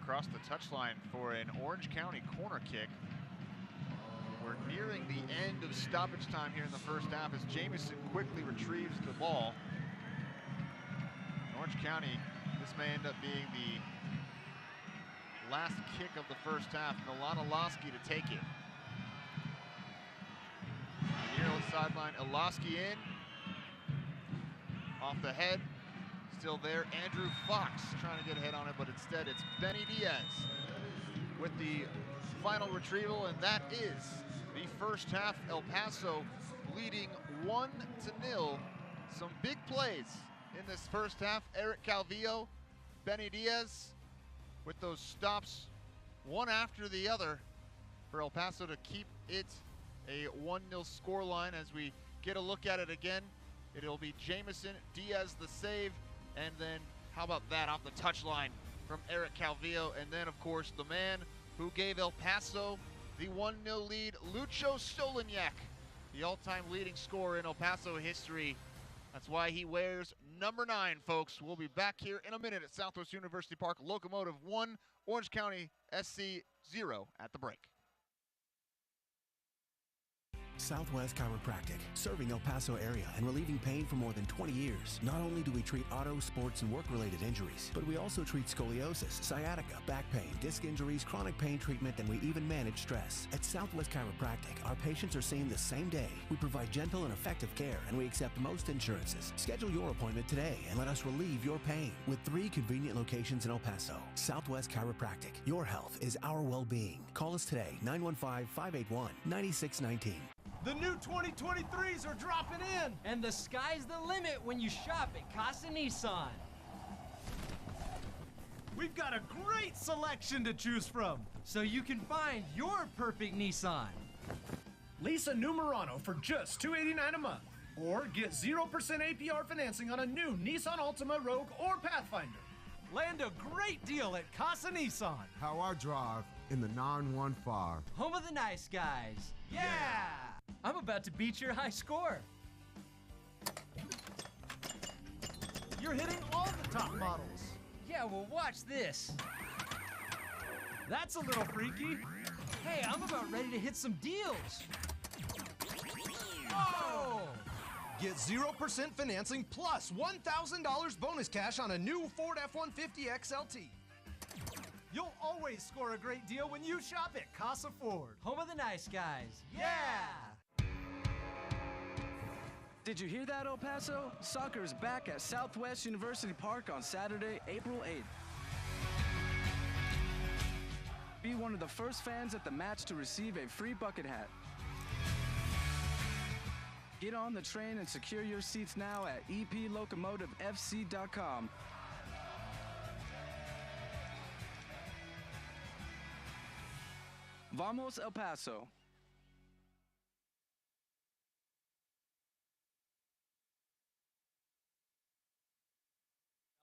Across the touchline for an Orange County corner kick. We're nearing the end of stoppage time here in the first half as Jamison quickly retrieves the ball. Orange County, this may end up being the last kick of the first half. Milanilowski to take it. Near the sideline, Iloski in. Off the head. Still there, Andrew Fox trying to get a head on it, but instead it's Benny Diaz with the final retrieval, and that is the first half. El Paso leading 1-0. Some big plays in this first half. Eric Calvillo, Benny Diaz with those stops one after the other for El Paso to keep it a 1-0 scoreline. As we get a look at it again, it'll be Jamison, Diaz the save, and then how about that off the touchline from Eric Calvillo, and then of course the man who gave El Paso the 1-0 lead, Lucho Stolaniak, the all-time leading scorer in El Paso history. That's why he wears number 9, folks. We'll be back here in a minute at Southwest University Park. Locomotive 1, Orange County SC 0 at the break. Southwest Chiropractic, serving El Paso area and relieving pain for more than 20 years. Not only do we treat auto, sports, and work-related injuries, but we also treat scoliosis, sciatica, back pain, disc injuries, chronic pain treatment, and we even manage stress. At Southwest Chiropractic, our patients are seen the same day. We provide gentle and effective care, and we accept most insurances. Schedule your appointment today and let us relieve your pain. With 3 convenient locations in El Paso. Southwest Chiropractic. Your health is our well-being. Call us today, 915-581-9619. The new 2023s are dropping in. And the sky's the limit when you shop at Casa Nissan. We've got a great selection to choose from, so you can find your perfect Nissan. Lease a new Murano for just $289 a month. Or get 0% APR financing on a new Nissan Altima, Rogue, or Pathfinder. Land a great deal at Casa Nissan. How I drive in the 915. Home of the nice guys. Yeah! I'm about to beat your high score. You're hitting all the top models. Yeah, well, watch this. That's a little freaky. Hey, I'm about ready to hit some deals. Oh! Get 0% financing plus $1,000 bonus cash on a new Ford F-150 XLT. You'll always score a great deal when you shop at Casa Ford. Home of the nice guys. Yeah! Did you hear that, El Paso? Soccer is back at Southwest University Park on Saturday, April 8th. Be one of the first fans at the match to receive a free bucket hat. Get on the train and secure your seats now at eplocomotivefc.com. Vamos El Paso.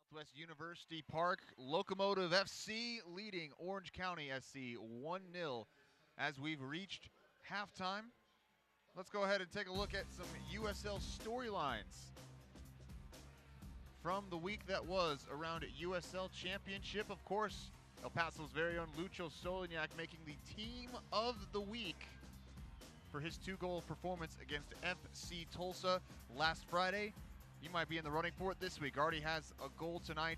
Southwest University Park, Locomotive FC leading Orange County SC 1-0 as we've reached halftime. Let's go ahead and take a look at some USL storylines from the week that was around USL Championship. Of course, El Paso's very own Lucho Solignac making the team of the week for his 2-goal performance against FC Tulsa last Friday. He might be in the running for it this week. Already has a goal tonight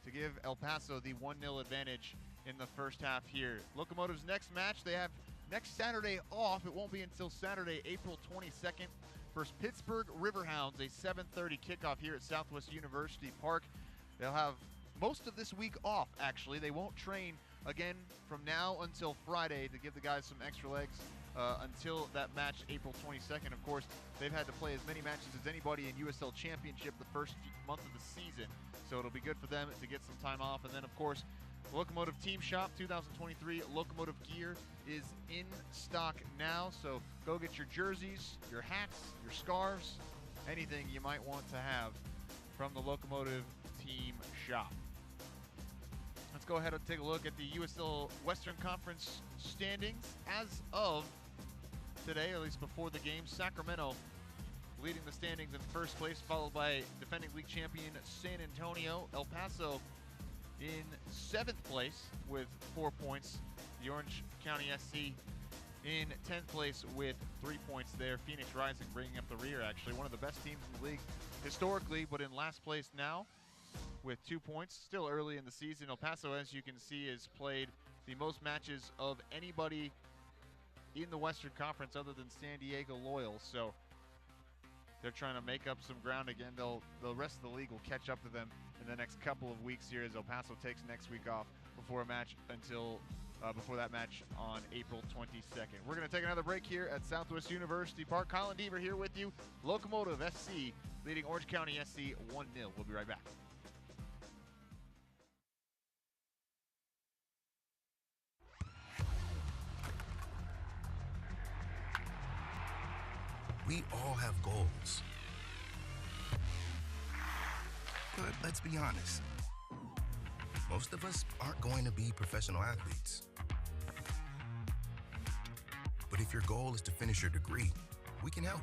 to give El Paso the 1-0 advantage in the first half here. Locomotive's next match, they have next Saturday off. It won't be until Saturday, April 22nd. Versus Pittsburgh Riverhounds, a 7:30 kickoff here at Southwest University Park. They'll have most of this week off, actually. They won't train again from now until Friday to give the guys some extra legs until that match, April 22nd. Of course, they've had to play as many matches as anybody in USL Championship the first month of the season, so it'll be good for them to get some time off. And then, of course, Locomotive Team Shop 2023 Locomotive gear is in stock now, so go get your jerseys, your hats, your scarves, anything you might want to have from the Locomotive Team Shop. Let's go ahead and take a look at the USL Western Conference standings as of today, or at least before the game. Sacramento leading the standings in first place, followed by defending league champion San Antonio. El Paso in 7th place with 4 points. The Orange County SC in 10th place with 3 points there. Phoenix Rising bringing up the rear, actually. One of the best teams in the league historically, but in last place now with 2 points. Still early in the season. El Paso, as you can see, has played the most matches of anybody in the Western Conference other than San Diego Loyal. So they're trying to make up some ground again. The rest of the league will catch up to them in the next couple of weeks here as El Paso takes next week off before a match before that match on April 22nd. We're going to take another break here at Southwest University Park. Colin Deaver here with you. Locomotive FC leading Orange County SC 1-0. We'll be right back. We all have goals. But let's be honest, most of us aren't going to be professional athletes. But if your goal is to finish your degree, we can help.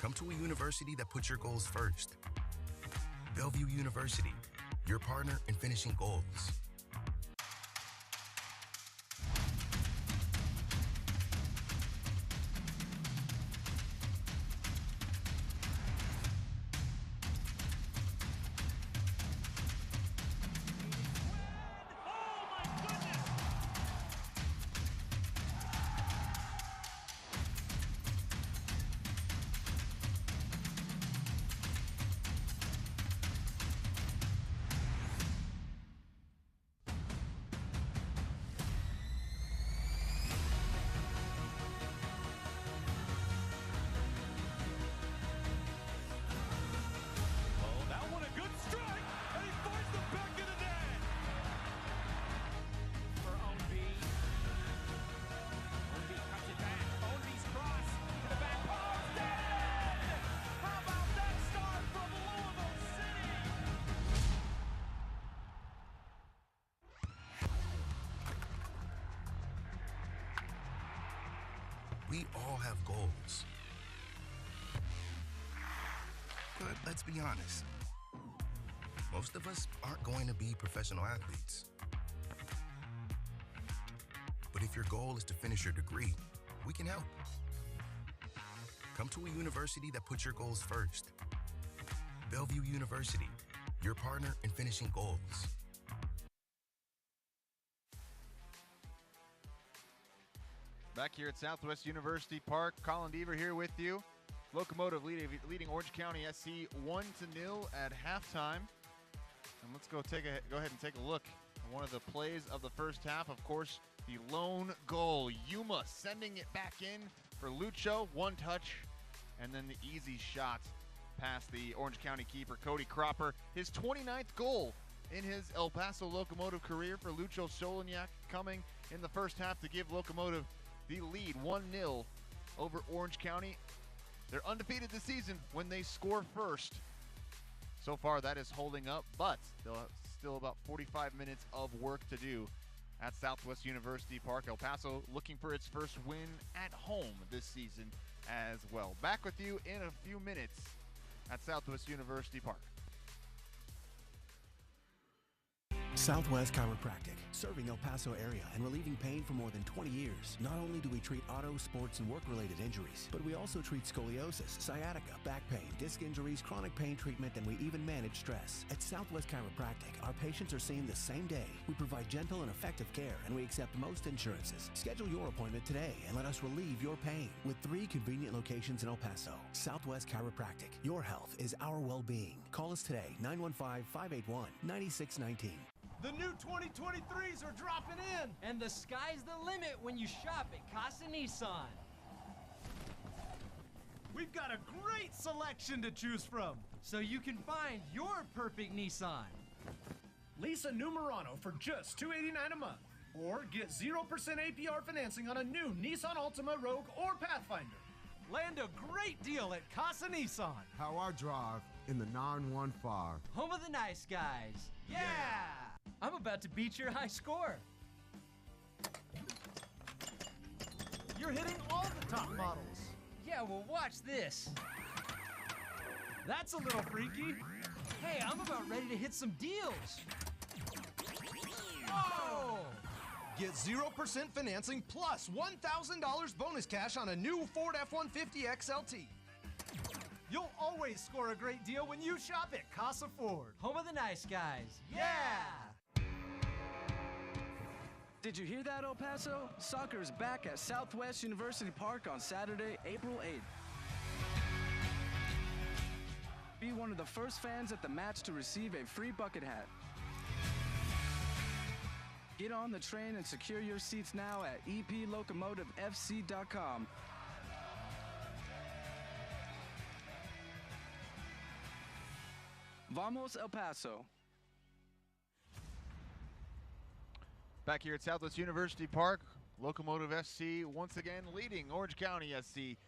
Come to a university that puts your goals first. Bellevue University, your partner in finishing goals. We all have goals. But let's be honest, Most of us aren't going to be professional athletes. But if your goal is to finish your degree, we can help. Come to a university that puts your goals first. Bellevue University, your partner in finishing goals. Back here at Southwest University Park, Colin Deaver here with you. Locomotive leading Orange County SC 1-0 at halftime. And let's go ahead and take a look at one of the plays of the first half. Of course, the lone goal. Yuma sending it back in for Lucho. One touch, and then the easy shot past the Orange County keeper, Cody Cropper. His 29th goal in his El Paso Locomotive career for Lucho Soloniak, coming in the first half to give Locomotive the lead 1-0 over Orange County. They're undefeated this season when they score first. So far, that is holding up, but they'll have still about 45 minutes of work to do at Southwest University Park. El Paso looking for its first win at home this season as well. Back with you in a few minutes at Southwest University Park. Southwest Chiropractic, serving El Paso area and relieving pain for more than 20 years. Not only do we treat auto, sports, and work-related injuries, but we also treat scoliosis, sciatica, back pain, disc injuries, chronic pain treatment, and we even manage stress. At Southwest Chiropractic, our patients are seen the same day. We provide gentle and effective care, and we accept most insurances. Schedule your appointment today and let us relieve your pain. With 3 convenient locations in El Paso, Southwest Chiropractic, your health is our well-being. Call us today, 915-581-9619. The new 2023s are dropping in. And the sky's the limit when you shop at Casa Nissan. We've got a great selection to choose from, so you can find your perfect Nissan. Lease a new Murano for just $289 a month. Or get 0% APR financing on a new Nissan Altima, Rogue, or Pathfinder. Land a great deal at Casa Nissan. How I drive in the 915. Home of the nice guys. Yeah! I'm about to beat your high score. You're hitting all the top models. Yeah, well, watch this. That's a little freaky. Hey, I'm about ready to hit some deals. Whoa! Get 0% financing plus $1,000 bonus cash on a new Ford F-150 XLT. You'll always score a great deal when you shop at Casa Ford. Home of the nice guys. Yeah! Did you hear that, El Paso? Soccer is back at Southwest University Park on Saturday, April 8th. Be one of the first fans at the match to receive a free bucket hat. Get on the train and secure your seats now at eplocomotivefc.com. Vamos El Paso. Back here at Southwest University Park, Locomotive SC once again leading Orange County SC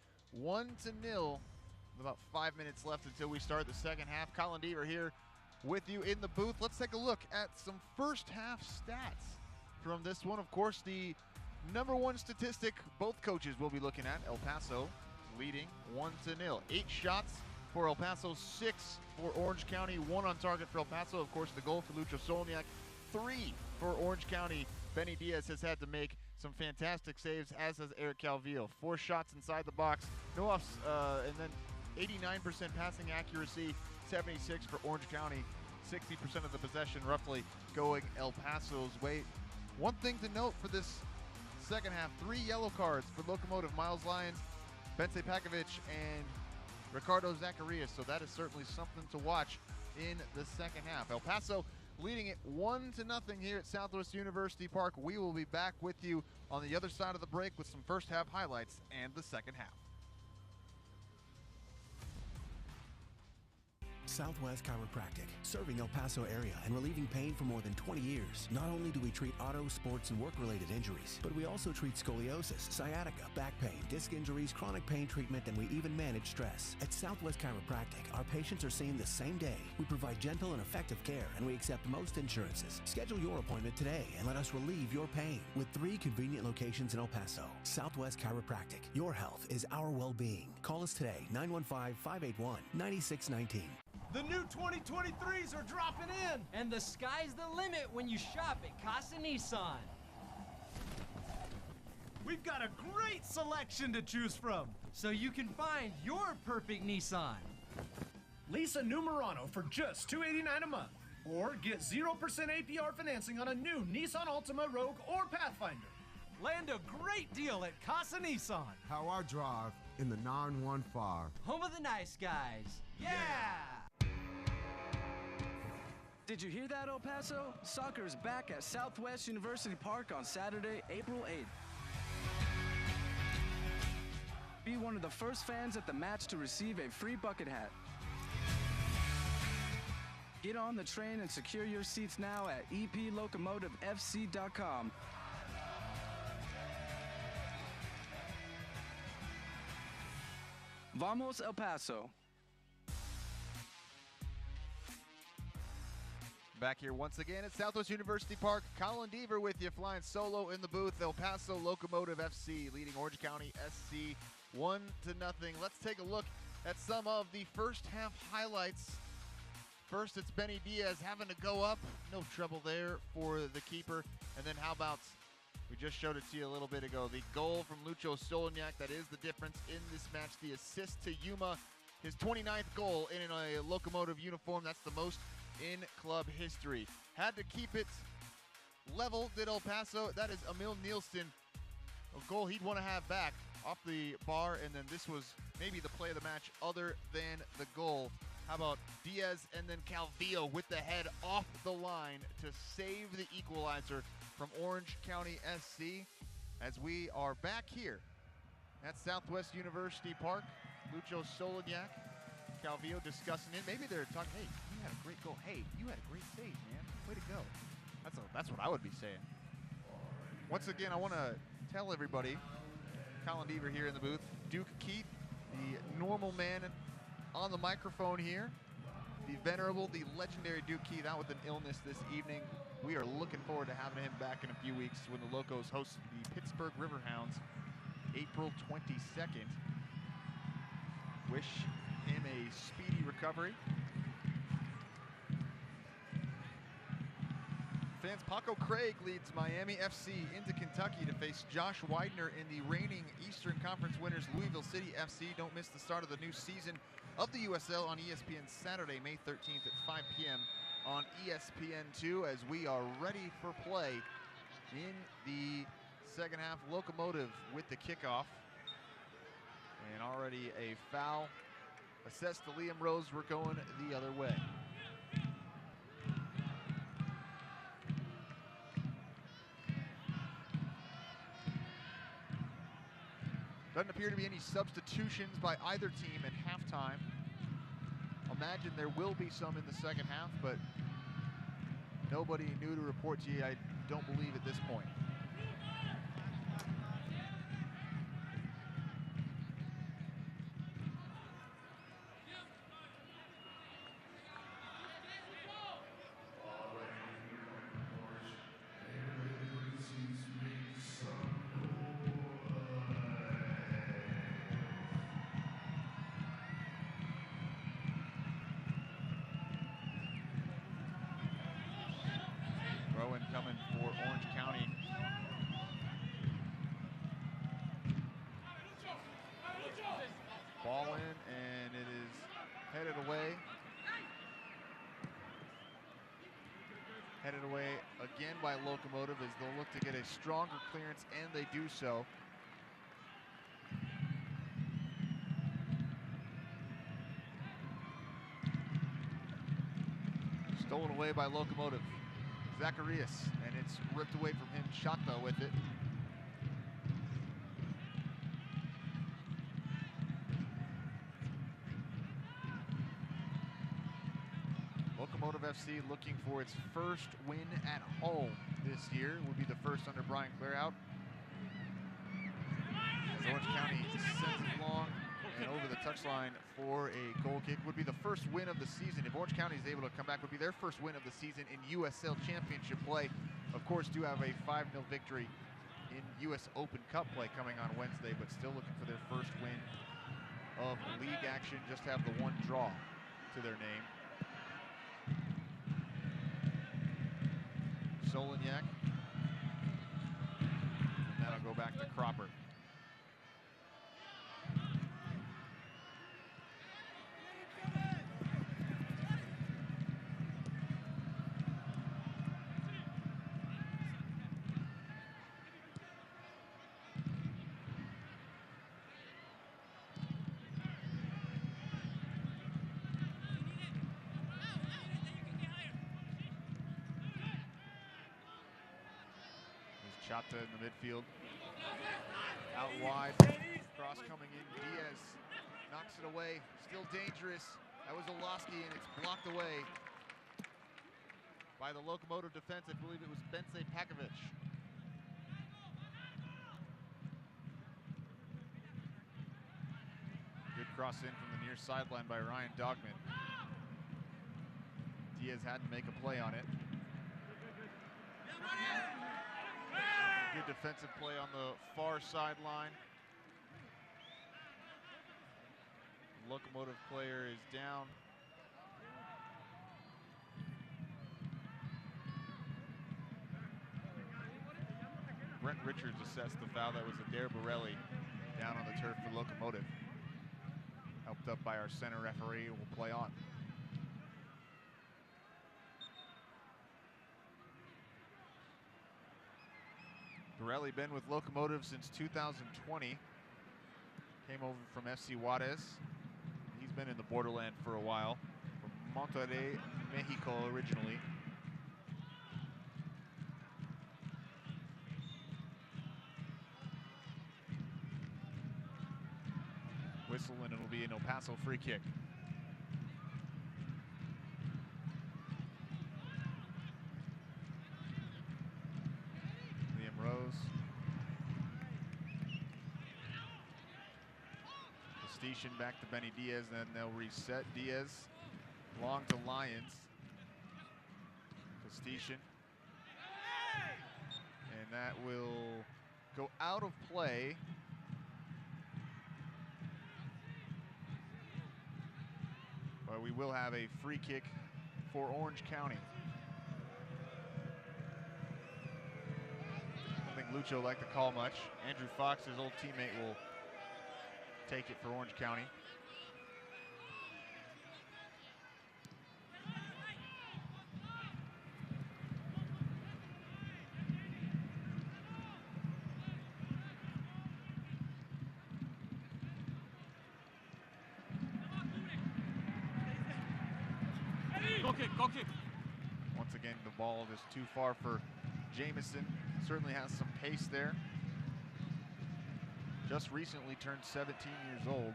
1-0. With about 5 minutes left until we start the second half. Colin Deaver here with you in the booth. Let's take a look at some first half stats from this one. Of course, the number one statistic both coaches will be looking at. El Paso leading 1-0. 8 shots for El Paso, 6 for Orange County, 1 on target for El Paso. Of course, the goal for Lucho Soloniak, 3 for Orange County. Benny Diaz has had to make some fantastic saves, as has Eric Calvillo. 4 shots inside the box, no offs, and then 89% passing accuracy, 76 for Orange County, 60% of the possession roughly going El Paso's way. One thing to note for this second half, 3 yellow cards for Locomotive: Miles Lyons, Bence Pakovic, and Ricardo Zacharias. So that is certainly something to watch in the second half. El Paso leading it 1-0 here at Southwest University Park. We will be back with you on the other side of the break with some first half highlights and the second half. Southwest Chiropractic, serving El Paso area and relieving pain for more than 20 years. Not only do we treat auto, sports, and work-related injuries, but we also treat scoliosis, sciatica, back pain, disc injuries, chronic pain treatment, and we even manage stress. At Southwest Chiropractic, our patients are seen the same day. We provide gentle and effective care, and we accept most insurances. Schedule your appointment today and let us relieve your pain. With 3 convenient locations in El Paso, Southwest Chiropractic, your health is our well-being. Call us today, 915-581-9619. The new 2023s are dropping in. And the sky's the limit when you shop at Casa Nissan. We've got a great selection to choose from. So you can find your perfect Nissan. Lease a new Murano for just $289 a month. Or get 0% APR financing on a new Nissan Altima, Rogue, or Pathfinder. Land a great deal at Casa Nissan. How I drive in the 915. Home of the nice guys. Yeah! Did you hear that, El Paso? Soccer is back at Southwest University Park on Saturday, April 8th. Be one of the first fans at the match to receive a free bucket hat. Get on the train and secure your seats now at eplocomotivefc.com. Vamos El Paso. Back here once again at Southwest University Park. Colin Deaver with you, flying solo in the booth. El Paso Locomotive FC leading Orange County SC 1-0. Let's take a look at some of the first half highlights. First, it's Benny Diaz having to go up. No trouble there for the keeper. And then how about, we just showed it to you a little bit ago, the goal from Lucho Solonyak. That is the difference in this match. The assist to Yuma, his 29th goal in a Locomotive uniform. That's the most in club history. Had to keep it level, did El Paso. That is Emil Nielsen, a goal he'd want to have back off the bar. And then this was maybe the play of the match other than the goal. How about Diaz and then Calvillo with the head off the line to save the equalizer from Orange County SC, as we are back here at Southwest University Park. Lucho Solonyak, Calvillo discussing it. Maybe they're talking, hey, you had a great goal. Hey, you had a great save, man. Way to go. That's what I would be saying. Once again, I want to tell everybody, Colin Deaver here in the booth, Duke Keith, the normal man on the microphone here, the venerable, the legendary Duke Keith, out with an illness this evening. We are looking forward to having him back in a few weeks when the Locos host the Pittsburgh Riverhounds, April 22nd. Wish him a speedy recovery. Fans, Paco Craig leads Miami FC into Kentucky to face Josh Widener in the reigning Eastern Conference winners Louisville City FC. Don't miss the start of the new season of the USL on ESPN Saturday, May 13th at 5 p.m. on ESPN2 as we are ready for play in the second half. Locomotive with the kickoff. And already a foul assessed to Liam Rose. We're going the other way. Doesn't appear to be any substitutions by either team at halftime. Imagine there will be some in the second half, but nobody new to report to you, I don't believe, at this point. Coming for Orange County. Ball in, and it is headed away. Headed away again by Locomotive as they'll look to get a stronger clearance, and they do so. Stolen away by Locomotive. Zacharias, and it's ripped away from him. Shakta with it. Locomotive FC looking for its first win at home this year. Would be the first under Brian Clairhout. As Orange County sends it long and over the touchline for a goal kick. Would be the first win of the season. If Orange County is able to come back, would be their first win of the season in USL Championship play. Of course, do have a 5-0 victory in US Open Cup play coming on Wednesday, but still looking for their first win of league action. Just have the one draw to their name. Soloniak. And that'll go back to Cropper. Chata in the midfield. Out wide. Cross coming in. Diaz knocks it away. Still dangerous. That was Oloski, and it's blocked away by the Locomotive defense. I believe it was Bense Pakovic. Good cross in from the near sideline by Ryan Dogman. Diaz had to make a play on it. Good defensive play on the far sideline. Locomotive player is down. Brent Richards assessed the foul. That was Adair Borelli down on the turf for Locomotive. Helped up by our center referee, who will play on. Borelli been with Locomotive since 2020. Came over from FC Juarez. He's been in the borderland for a while. From Monterrey, Mexico originally. Whistle, and it'll be an El Paso free kick. Rose. Station back to Benny Diaz, and then they'll reset. Diaz long to Lyons. Station. And that will go out of play. But we will have a free kick for Orange County. Lucho like to call much. Andrew Fox, his old teammate, will take it for Orange County. Go kick. Once again, the ball is too far for Jamison. Certainly has some pace there. Just recently turned 17 years old.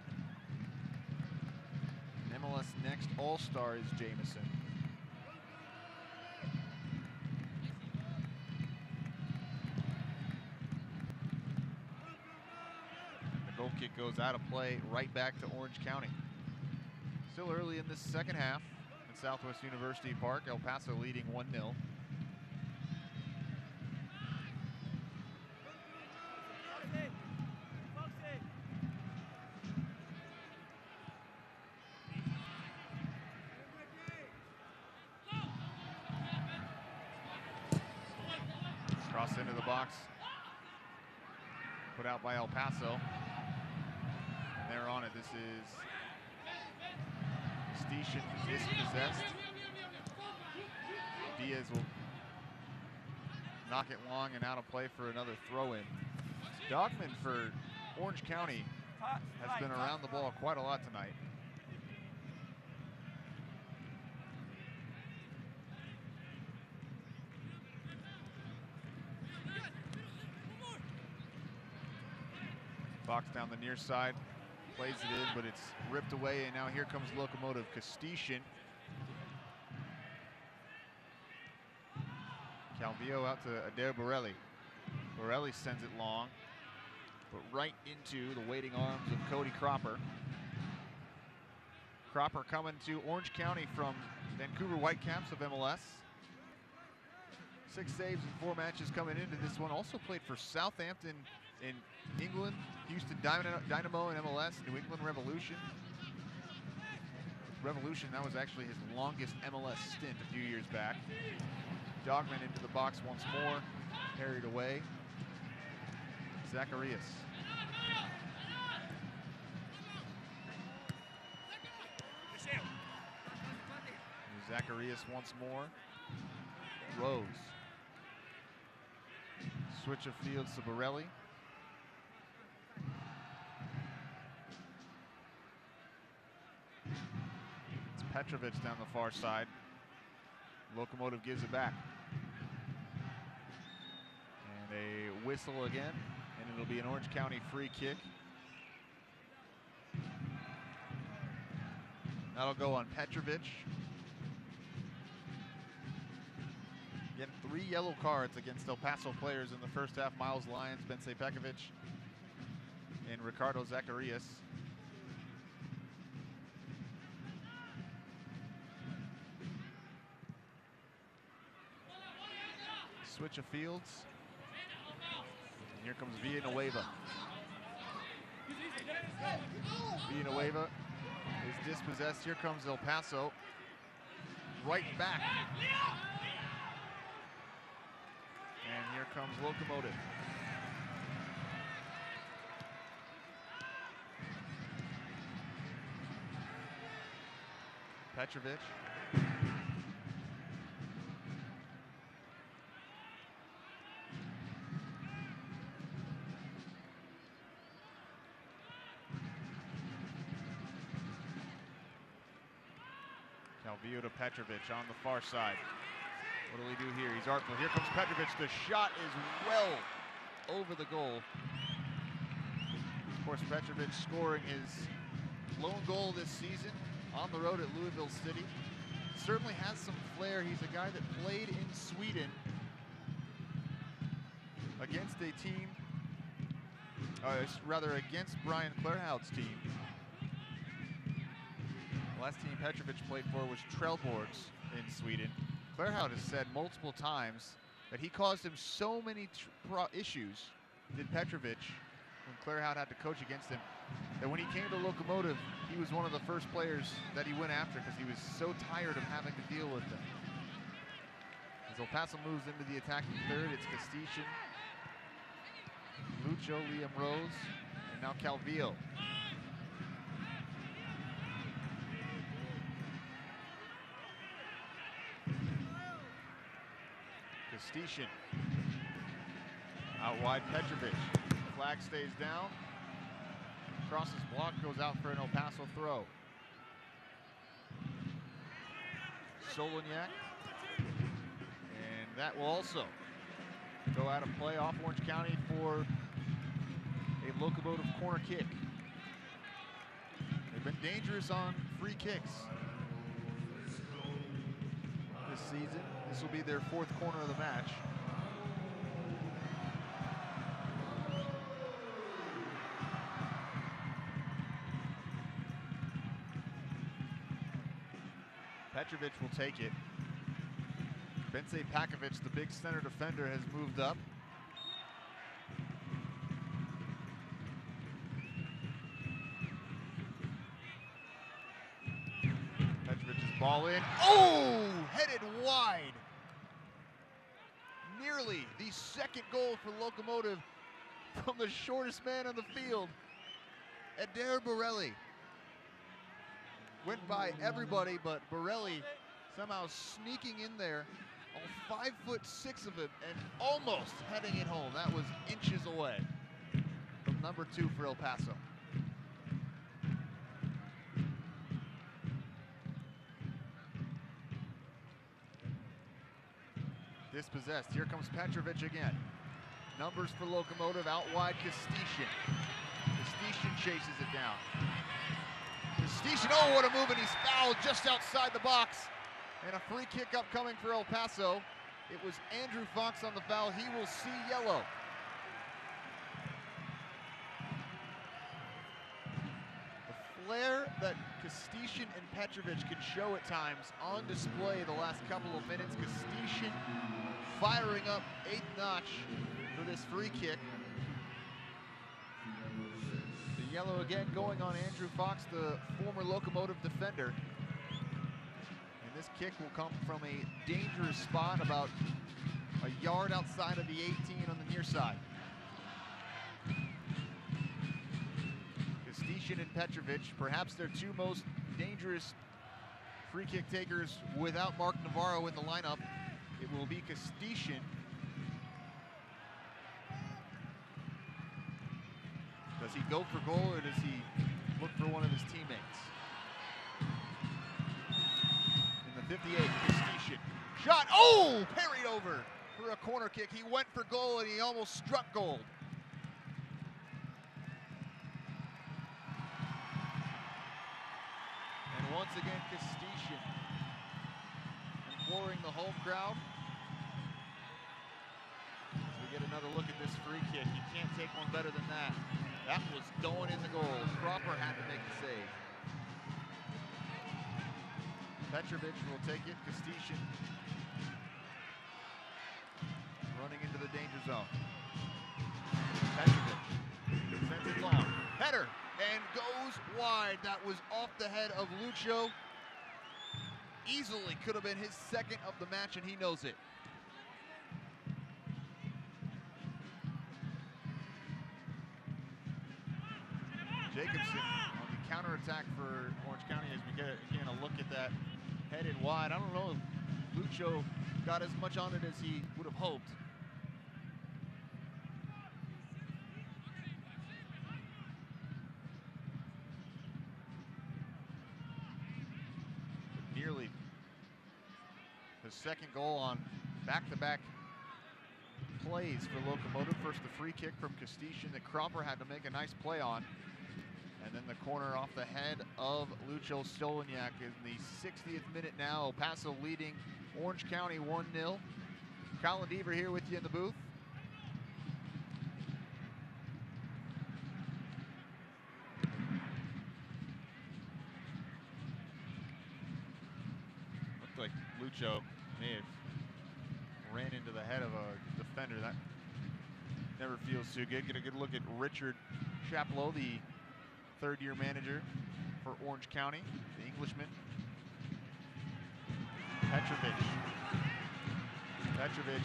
MLS Next All-Star is Jamison. The goal kick goes out of play, right back to Orange County. Still early in this second half at Southwest University Park. El Paso leading 1-0. Cross into the box. Put out by El Paso. And they're on it. This is Station dispossessed. Diaz will knock it long and out of play for another throw-in. Dogman for Orange County has been around the ball quite a lot tonight. Fox down the near side, plays it in, but it's ripped away, and now here comes Locomotive. Castillo. Calvillo out to Adair Borelli. Borelli sends it long, but right into the waiting arms of Cody Cropper. Cropper coming to Orange County from Vancouver Whitecaps of MLS. 6 saves in 4 matches coming into this one. Also played for Southampton in England, Houston Dynamo in MLS, New England Revolution. Revolution, that was actually his longest MLS stint a few years back. Dogman into the box once more, carried away. Zacharias. Zacharias once more. Rose. Switch of fields to Borelli. It's Petrovic down the far side. Locomotive gives it back. And a whistle again, and it'll be an Orange County free kick. That'll go on Petrovic. Again, 3 yellow cards against El Paso players in the first half. Miles Lyons, Bence Pekovic, and Ricardo Zacharias. Switch of fields. And here comes Villanueva. Villanueva is dispossessed. Here comes El Paso. Right back. And here comes Locomotive. Petrovic. Calvillo to Petrovic on the far side. What will he do here? He's artful. Here comes Petrovic. The shot is well over the goal. Of course, Petrovic scoring his lone goal this season on the road at Louisville City. Certainly has some flair. He's a guy that played in Sweden against a team, rather against Brian Clairhout's team. The last team Petrovic played for was Trelleborgs in Sweden. Clairhout has said multiple times that he caused him so many issues, did Petrovic, when Clairhout had to coach against him, that when he came to Locomotive, he was one of the first players that he went after because he was so tired of having to deal with them. As El Paso moves into the attacking third, it's Castician, Lucho, Liam Rose, and now Calvillo. Castician. Out wide, Petrovic. Flag stays down. Crosses block, goes out for an El Paso throw. Soloniak. And that will also go out of play off Orange County for a Locomotive corner kick. They've been dangerous on free kicks this season. This will be their 4th corner of the match. Petrovic will take it. Bence Pekovic, the big center defender, has moved up. Petrovic's ball in. Oh! Headed wide. Nearly the 2nd goal for Locomotive from the shortest man on the field, Adair Borelli. Went by everybody, but Borelli somehow sneaking in there, all 5'6" of it, and almost heading it home. That was inches away from number 2 for El Paso. Dispossessed. Here comes Petrovic again. Numbers for Locomotive, out wide Castician. Castician chases it down. Castician, oh, what a move, and he's fouled just outside the box. And a free kick upcoming for El Paso. It was Andrew Fox on the foul. He will see yellow. The flair that Castician and Petrovic can show at times on display the last couple of minutes. Castician firing up 8th notch for this free kick. The yellow again going on Andrew Fox, the former Locomotive defender. And this kick will come from a dangerous spot about a yard outside of the 18 on the near side. Kostician and Petrovic, perhaps their two most dangerous free kick takers without Mark Navarro in the lineup. It will be Kostician. Does he go for goal or does he look for one of his teammates? In the 58, Kostician. Shot, oh, parried over for a corner kick. He went for goal and he almost struck goal. And once again, Kostician imploring the home crowd. We get another look at this free kick. You can't take one better than that. That was going in the goal. Cropper had to make the save. Petrovic will take it. Kostician running into the danger zone. Petrovic sends it long. Header and goes wide. That was off the head of Lucho. Easily could have been his second of the match, and he knows it. Jacobson on the counterattack for Orange County as we get again a look at that headed wide. I don't know if Lucho got as much on it as he would have hoped. Nearly the second goal on back-to-back plays for Locomotive. First the free kick from Kostician that Cropper had to make a nice play on. And then the corner off the head of Lucho Stoloniak in the 60th minute now. El Paso leading Orange County 1-0. Colin Deaver here with you in the booth. Looked like Lucho may have ran into the head of a defender. That never feels too good. Get a good look at Richard Chaplow, the third-year manager for Orange County, the Englishman. Petrovic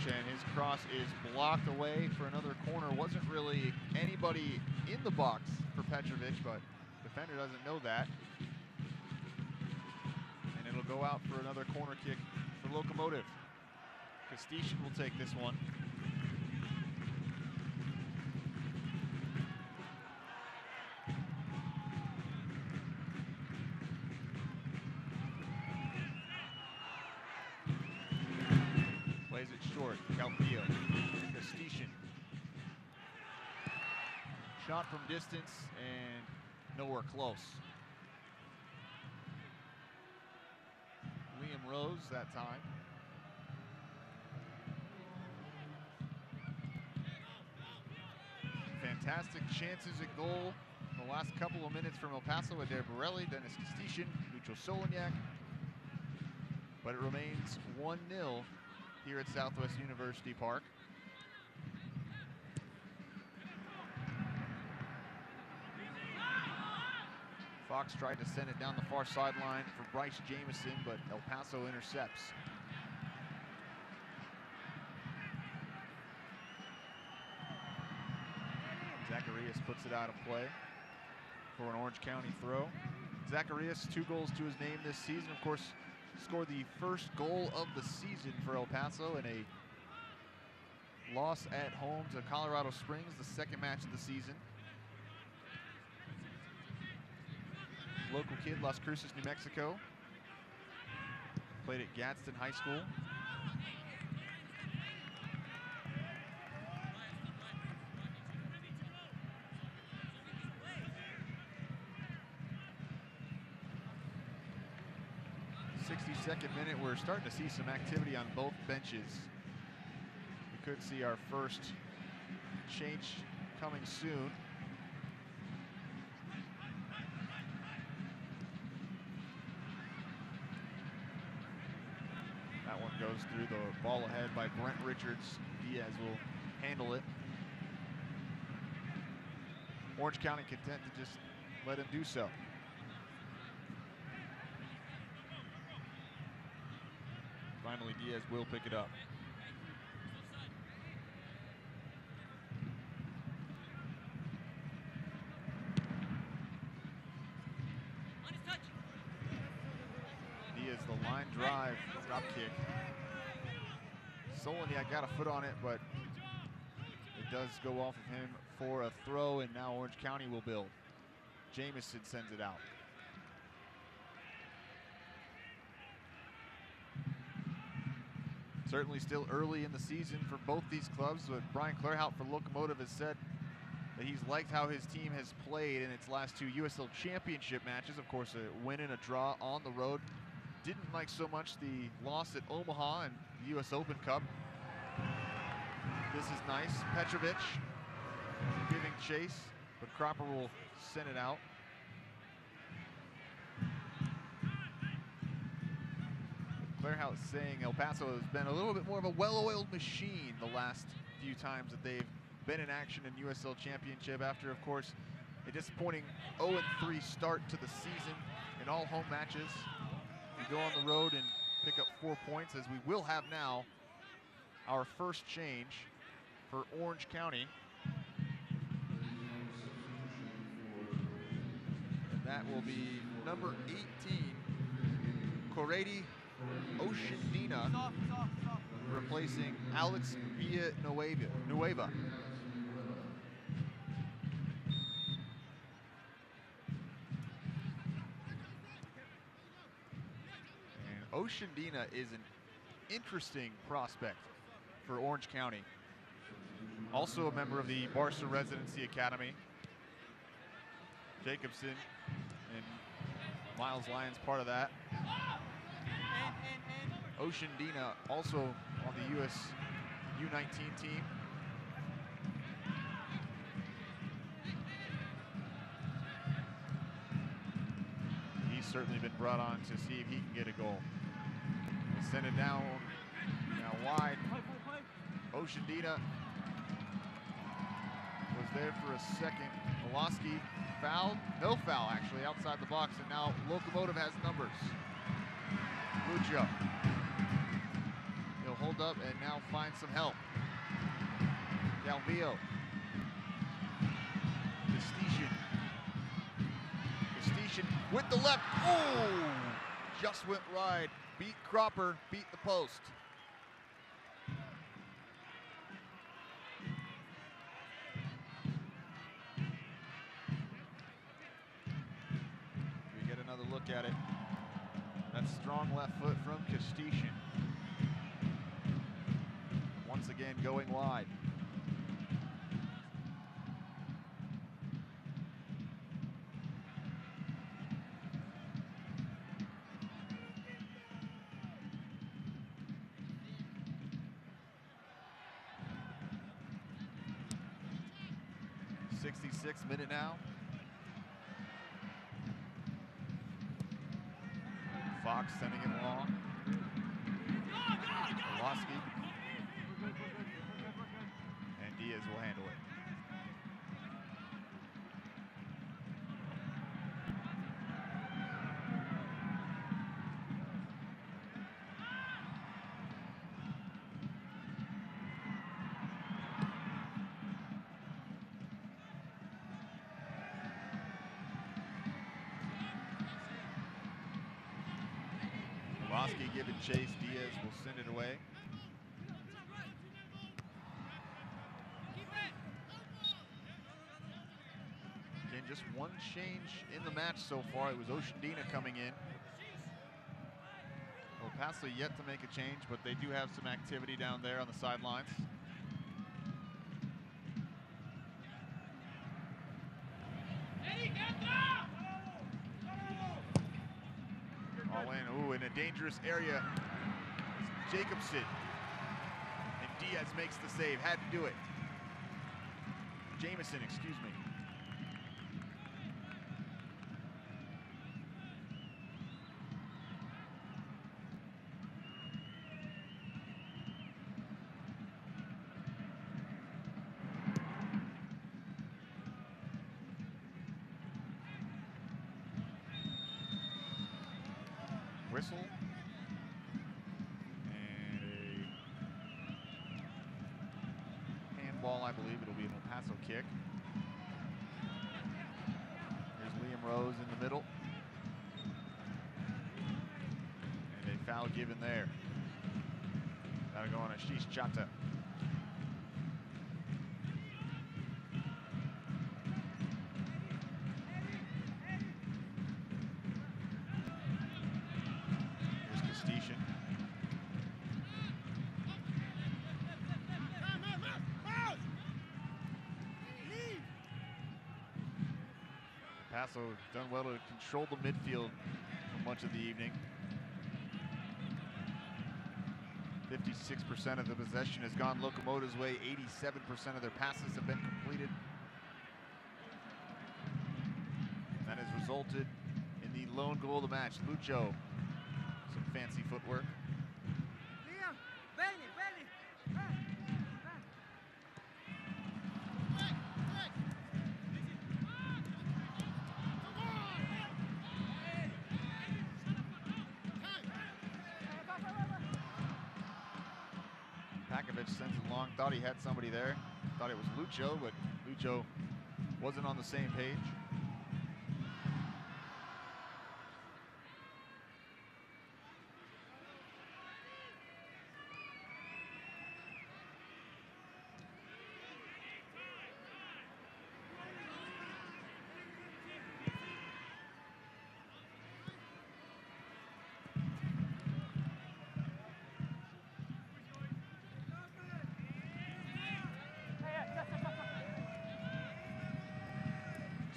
and his cross is blocked away for another corner. Wasn't really anybody in the box for Petrovic, but defender doesn't know that. And it'll go out for another corner kick for Locomotive. Kostician will take this one. Calpillo, Kostician. Shot from distance and nowhere close. Liam Rose that time. Fantastic chances at goal in the last couple of minutes from El Paso. Adair Borelli, Dennis Kostician, Lucho Stoloniak. But it remains 1-0 here at Southwest University Park. Fox tried to send it down the far sideline for Bryce Jamison, but El Paso intercepts. Zacharias puts it out of play for an Orange County throw. Zacharias, 2 goals to his name this season. Of course, scored the first goal of the season for El Paso in a loss at home to Colorado Springs, the second match of the season. Local kid, Las Cruces, New Mexico. Played at Gadsden High School. Second minute, we're starting to see some activity on both benches. We could see our first change coming soon. That one goes through, the ball ahead by Brent Richards. Diaz will handle it. Orange County content to just let him do so. Emily Diaz will pick it up. Diaz, the line drive, drop kick. Soloniak got a foot on it, but it does go off of him for a throw, and now Orange County will build. Jamison sends it out. Certainly still early in the season for both these clubs, but Brian Clairhout for Locomotive has said that he's liked how his team has played in its last 2 USL Championship matches. Of course, a win and a draw on the road. Didn't like so much the loss at Omaha and the US Open Cup. This is nice. Petrovic giving chase, but Cropper will send it out. Clairhout saying El Paso has been a little bit more of a well-oiled machine the last few times that they've been in action in USL Championship after, of course, a disappointing 0-3 start to the season in all home matches. We go on the road and pick up 4 points, as we will have now our first change for Orange County. And that will be number 18, Corradi Oceandina, replacing Alex Villanueva. And Oceandina is an interesting prospect for Orange County. Also a member of the Barca Residency Academy. Jacobson and Miles Lyons part of that. Oceandina also on the US U19 team. He's certainly been brought on to see if he can get a goal. Send it down, now wide. Oceandina was there for a second. Woloski fouled, no foul actually, outside the box, and now Locomotive has numbers. Lucio. He'll hold up and now find some help. Galvillo. Castician with the left. Oh! Just went wide. Beat Cropper, beat the post. We get another look at it. That strong left foot from Castician. Once again going wide. '66th minute now. Fox sending it long. Woloski. And Diaz will handle it. Woloski giving chase. Diaz will send it away. Again, just one change in the match so far. It was Oceandina coming in. El Paso yet to make a change, but they do have some activity down there on the sidelines. All in, ooh, in a dangerous area. Jacobson. And Diaz makes the save, had to do it. Jamison, excuse me. Whistle. And I believe it'll be an El Paso kick. There's Liam Rose in the middle. And a foul given there. That'll go on Ashish Chata. Paso done well to control the midfield for much of the evening. 56% of the possession has gone Locomotive's way. 87% of their passes have been completed. That has resulted in the lone goal of the match. Lucho, some fancy footwork. Sends it long, thought he had somebody there. Thought it was Lucho, but Lucho wasn't on the same page.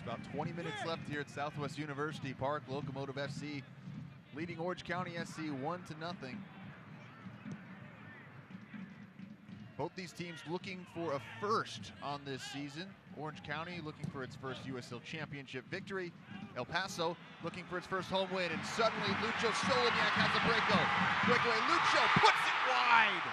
About 20 minutes left here at Southwest University Park. Locomotive FC leading Orange County SC 1-0. Both these teams looking for a first on this season. Orange County looking for its first USL Championship victory. El Paso looking for its first home win. And suddenly Lucho Soloniak has a breakaway. Lucho puts it wide.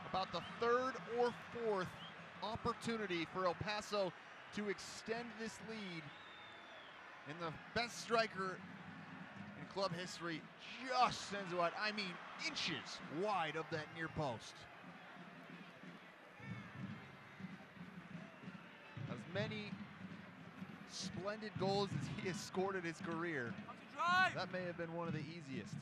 About the third or fourth opportunity for El Paso to extend this lead, and the best striker in club history just sends it wide. I mean, inches wide of that near post. As many splendid goals as he has scored in his career, that may have been one of the easiest.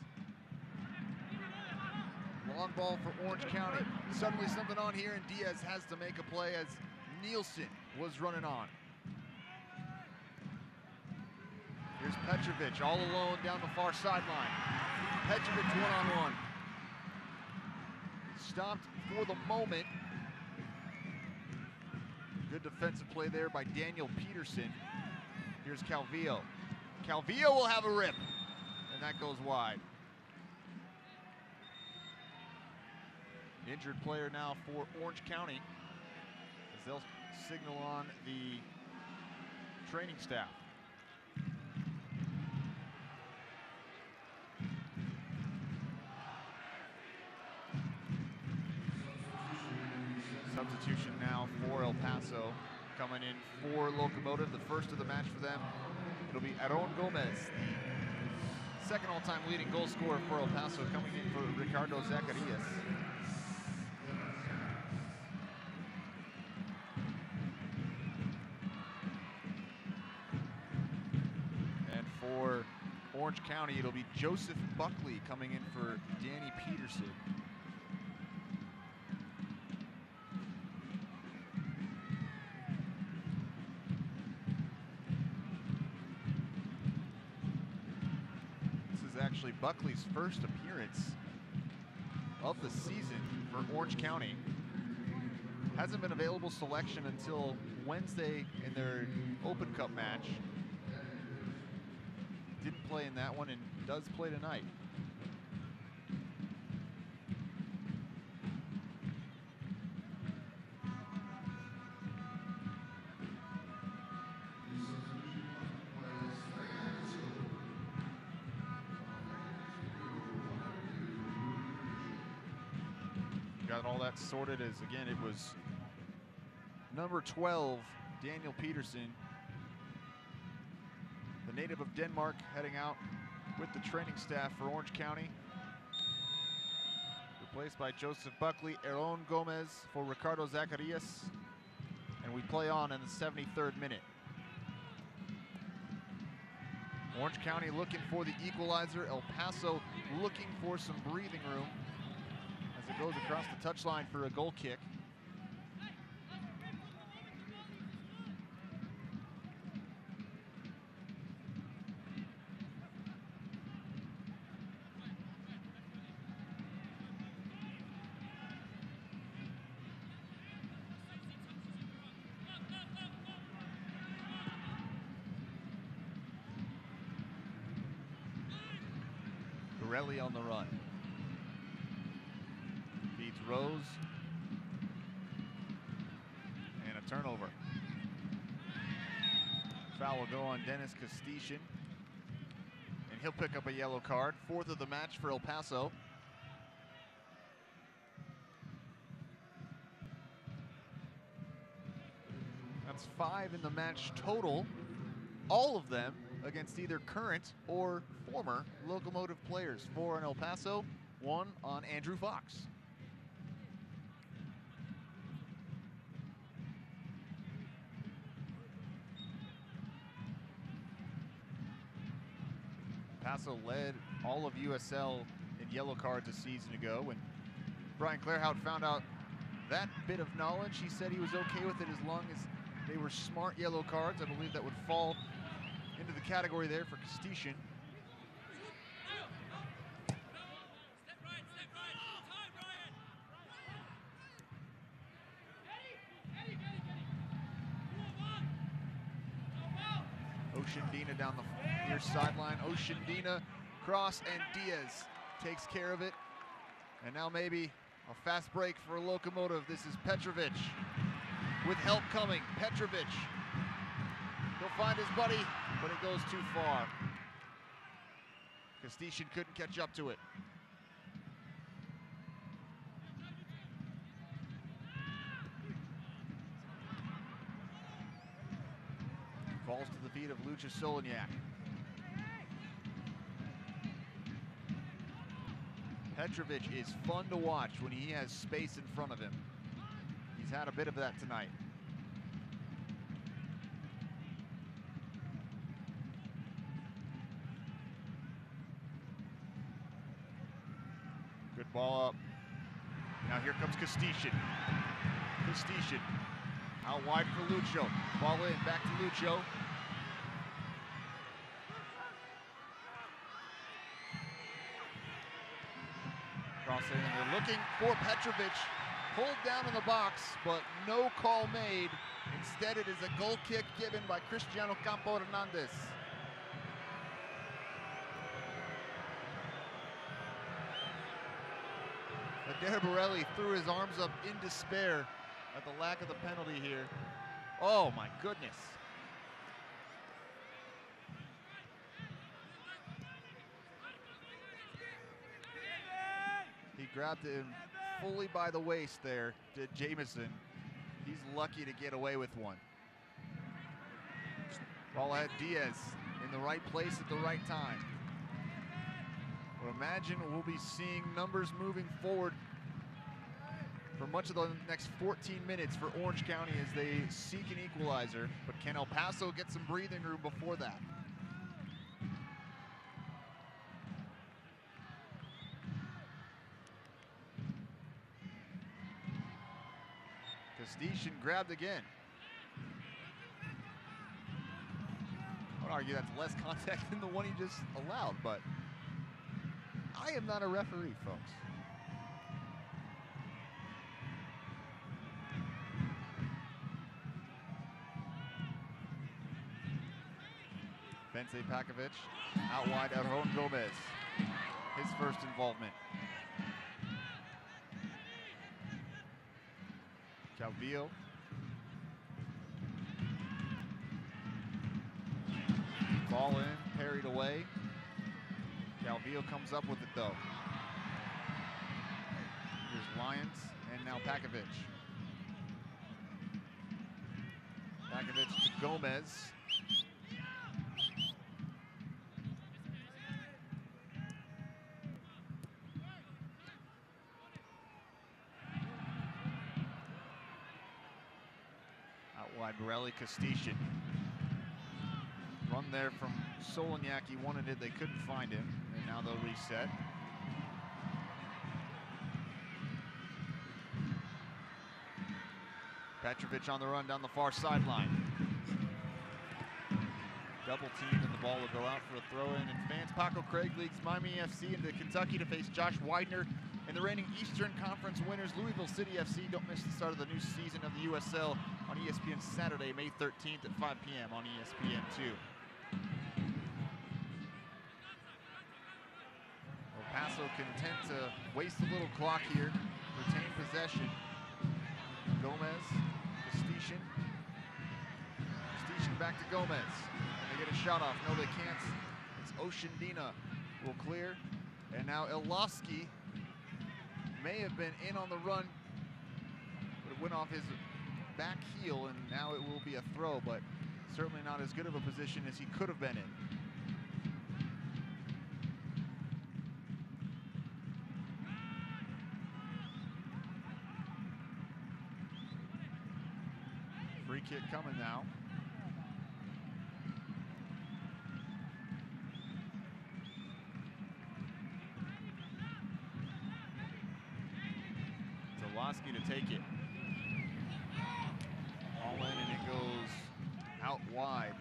Long ball for Orange County. Suddenly something on here, and Diaz has to make a play as Nielsen was running on. Here's Petrovic all alone down the far sideline. Petrovic one-on-one. Stopped for the moment. Good defensive play there by Daniel Peterson. Here's Calvillo. Calvillo will have a rip, and that goes wide. Injured player now for Orange County as they'll signal on the training staff. Substitution now for El Paso. Coming in for Locomotive, the first of the match for them. It'll be Aaron Gomez, the second all-time leading goal scorer for El Paso, coming in for Ricardo Zacarias. Orange County, it'll be Joseph Buckley coming in for Danny Peterson. This is actually Buckley's first appearance of the season for Orange County. Hasn't been available selection until Wednesday in their Open Cup match. Didn't play in that one and does play tonight. Got all that sorted as, again, it was number 12, Daniel Peterson, the native of Denmark, heading out with the training staff for Orange County. replaced by Joseph Buckley, Aaron Gomez for Ricardo Zacarias. And we play on in the 73rd minute. Orange County looking for the equalizer. El Paso looking for some breathing room as it goes across the touchline for a goal kick. Borelli on the run. Feeds Rose. And a turnover. Foul will go on Dennis Castician. And he'll pick up a yellow card. 4th of the match for El Paso. That's 5 in the match total. All of them against either current or former Locomotive players. 4 on El Paso, 1 on Andrew Fox. Paso led all of USL in yellow cards a season ago. When Brian Clairhout found out that bit of knowledge, he said he was okay with it as long as they were smart yellow cards. I believe that would fall into the category there for Castician. Oshandina down the near sideline. Oshandina cross, and Diaz takes care of it. And now maybe a fast break for Locomotive. This is Petrovic with help coming. Petrovic. He'll find his buddy, but it goes too far. Castician couldn't catch up to it. Falls to the feet of Lucha Solignac. Petrovic is fun to watch when he has space in front of him. He's had a bit of that tonight. Good ball up. Now here comes Castician. Castician out wide for Lucho. Ball in, back to Lucho. Cross in, and they're looking for Petrovic. Pulled down in the box, but no call made. Instead, it is a goal kick given by Cristiano Campo Hernandez. Adair Borelli threw his arms up in despair at the lack of the penalty here. Oh my goodness. He grabbed him fully by the waist there, did Jamison. He's lucky to get away with one. Ball had Diaz in the right place at the right time. Well, imagine we'll be seeing numbers moving forward for much of the next 14 minutes for Orange County as they seek an equalizer. But can El Paso get some breathing room before that? Castician grabbed again. I would argue that's less contact than the one he just allowed, but I am not a referee, folks. Bence Pakovic out wide, Aaron Gomez. His first involvement. Calvillo. Ball in, parried away. Calvillo comes up with it though. Here's Lyons and now Pakovic. Pakovic to Gomez. by Borelli. Kostichin. Run there from Solonyak. He wanted it, they couldn't find him, and now they'll reset. Petrovic on the run down the far sideline. Double team, and the ball will go out for a throw-in. And fans, Paco Craig leads Miami FC into Kentucky to face Josh Widener and the reigning Eastern Conference winners, Louisville City FC. Don't miss the start of the new season of the USL on ESPN Saturday, May 13th at 5 p.m. on ESPN2. El Paso content to waste a little clock here, retain possession. Gomez, Kostichin. Kostichin back to Gomez. They get a shot off. No, they can't. It's Oshandina will clear. And now Elowski may have been in on the run, but it went off his back heel, and now it will be a throw, but certainly not as good of a position as he could have been in. Free kick coming now. Zelowski to take it. All in, and it goes out wide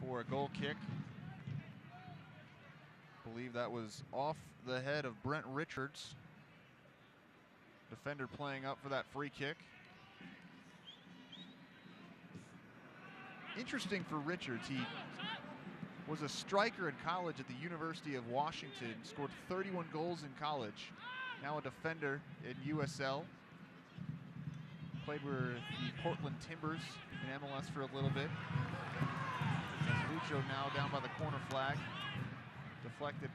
for a goal kick. I believe that was off the head of Brent Richards. Defender playing up for that free kick. Interesting for Richards, he was a striker in college at the University of Washington, scored 31 goals in college, now a defender in USL. Played with the Portland Timbers in MLS for a little bit. Lucho now down by the corner flag. Deflected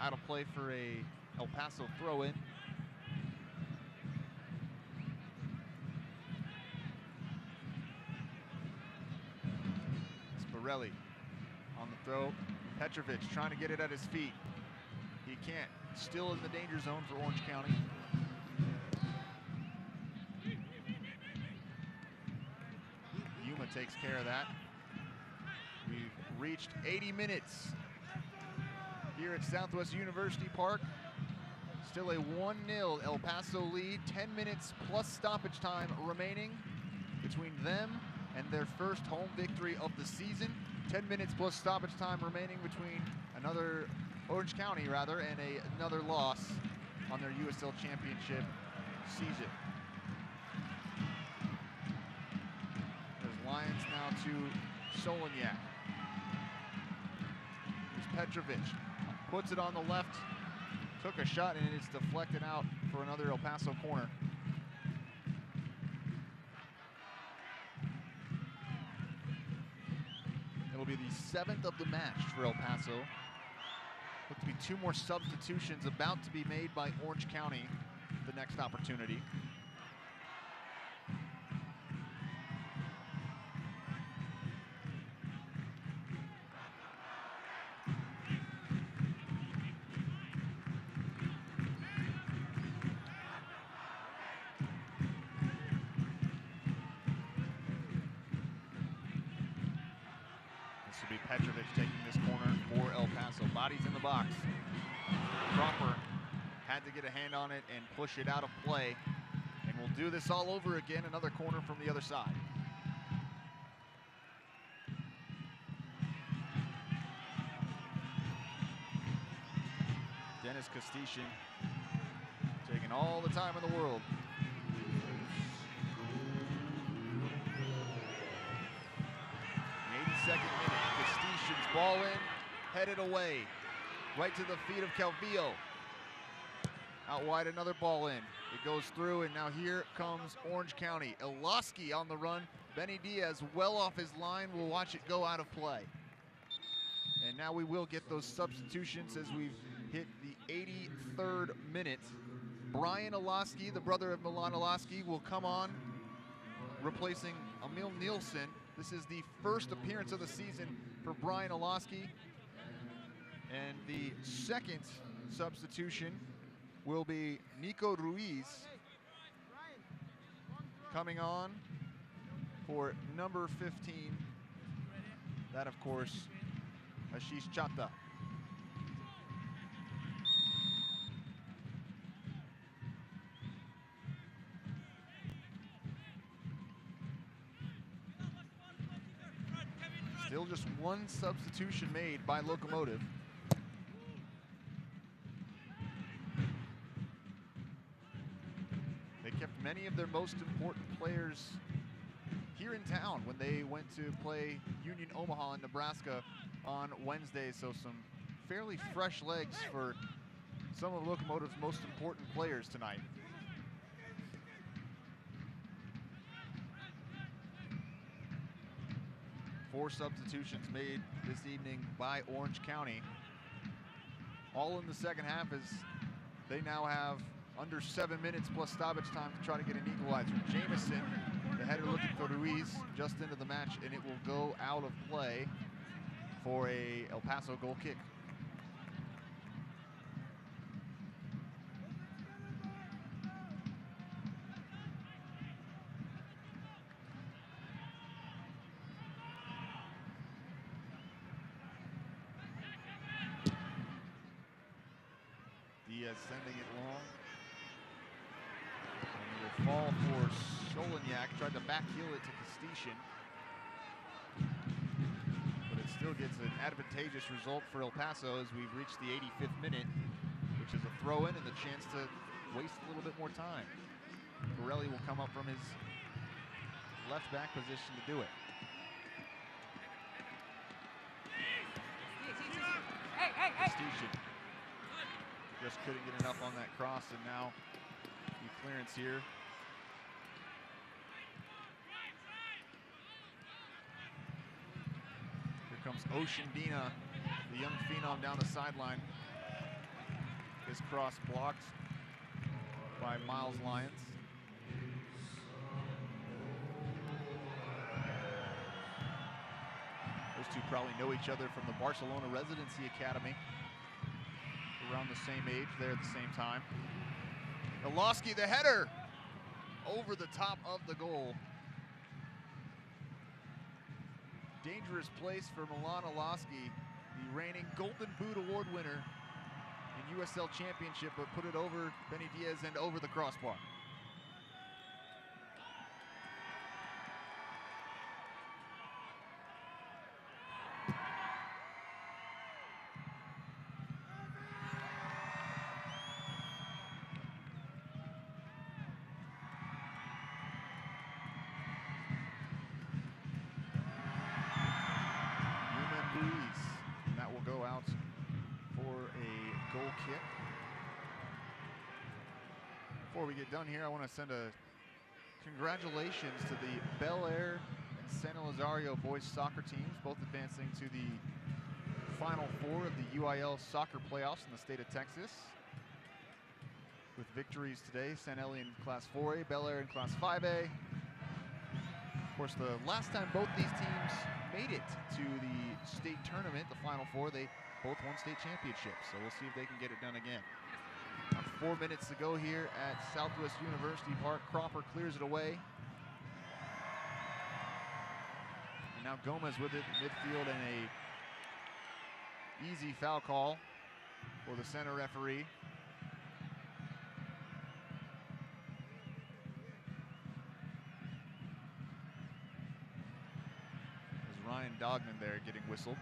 out of play for a El Paso throw-in. Borelli on the throw. Petrovic trying to get it at his feet. He can't. Still in the danger zone for Orange County. Yuma takes care of that. We've reached 80 minutes here at Southwest University Park. Still a 1-0 El Paso lead. 10 minutes plus stoppage time remaining between them and their first home victory of the season. 10 minutes plus stoppage time remaining between another Orange County and another loss on their USL Championship season. There's Lyons now to Solonyak. There's Petrovic, puts it on the left, took a shot, and it's deflected out for another El Paso corner. It'll be the 7th of the match for El Paso. Look to be 2 more substitutions about to be made by Orange County the next opportunity. Petrovic taking this corner for El Paso. Bodies in the box. Cropper had to get a hand on it and push it out of play. And we'll do this all over again. Another corner from the other side. Dennis Kostichin taking all the time in the world. 82nd minute. Kostichin's ball in, headed away, right to the feet of Calvillo. Out wide, another ball in. It goes through, and now here comes Orange County. Elowski on the run. Benny Diaz well off his line. We'll watch it go out of play. And now we will get those substitutions as we've hit the 83rd minute. Brian Elowski, the brother of Milan Elowski, will come on, replacing Emil Nielsen. This is the first appearance of the season for Brian Elowski. And the second substitution will be Nico Ruiz coming on for number 15. That, of course, Ashish Chatta. Still just one substitution made by Locomotive. They kept many of their most important players here in town when they went to play Union Omaha in Nebraska on Wednesday, so some fairly fresh legs for some of Locomotive's most important players tonight. Four substitutions made this evening by Orange County. All in the second half, as they now have under 7 minutes plus stoppage time to try to get an equalizer. Jamison, the header looking for Ruiz, just into the match, and it will go out of play for a El Paso goal kick. Diaz sending it long. And it will fall for Solignac. Tried to back heel it to Castician. But it still gets an advantageous result for El Paso as we've reached the 85th minute, which is a throw-in and the chance to waste a little bit more time. Borelli will come up from his left back position to do it. Castician just couldn't get enough on that cross, and now the clearance here. Here comes Ocean Dina, the young phenom down the sideline. His cross blocked by Miles Lyons. Those two probably know each other from the Barcelona Residency Academy. Around the same age there at the same time. Iloski, the header over the top of the goal. Dangerous place for Milan Iloski, the reigning Golden Boot Award winner in USL Championship, but put it over Benny Diaz and over the crossbar. Before we get done here, I want to send a congratulations to the Bel Air and San Elizario boys soccer teams, both advancing to the Final Four of the UIL soccer playoffs in the state of Texas. With victories today, San Eli in Class 4A, Bel Air in Class 5A. Of course, the last time both these teams made it to the state tournament, the Final Four, they both won state championships. So we'll see if they can get it done again. 4 minutes to go here at Southwest University Park. Cropper clears it away. And now Gomez with it in midfield, and a easy foul call for the center referee. There's Ryan Dognan there getting whistled.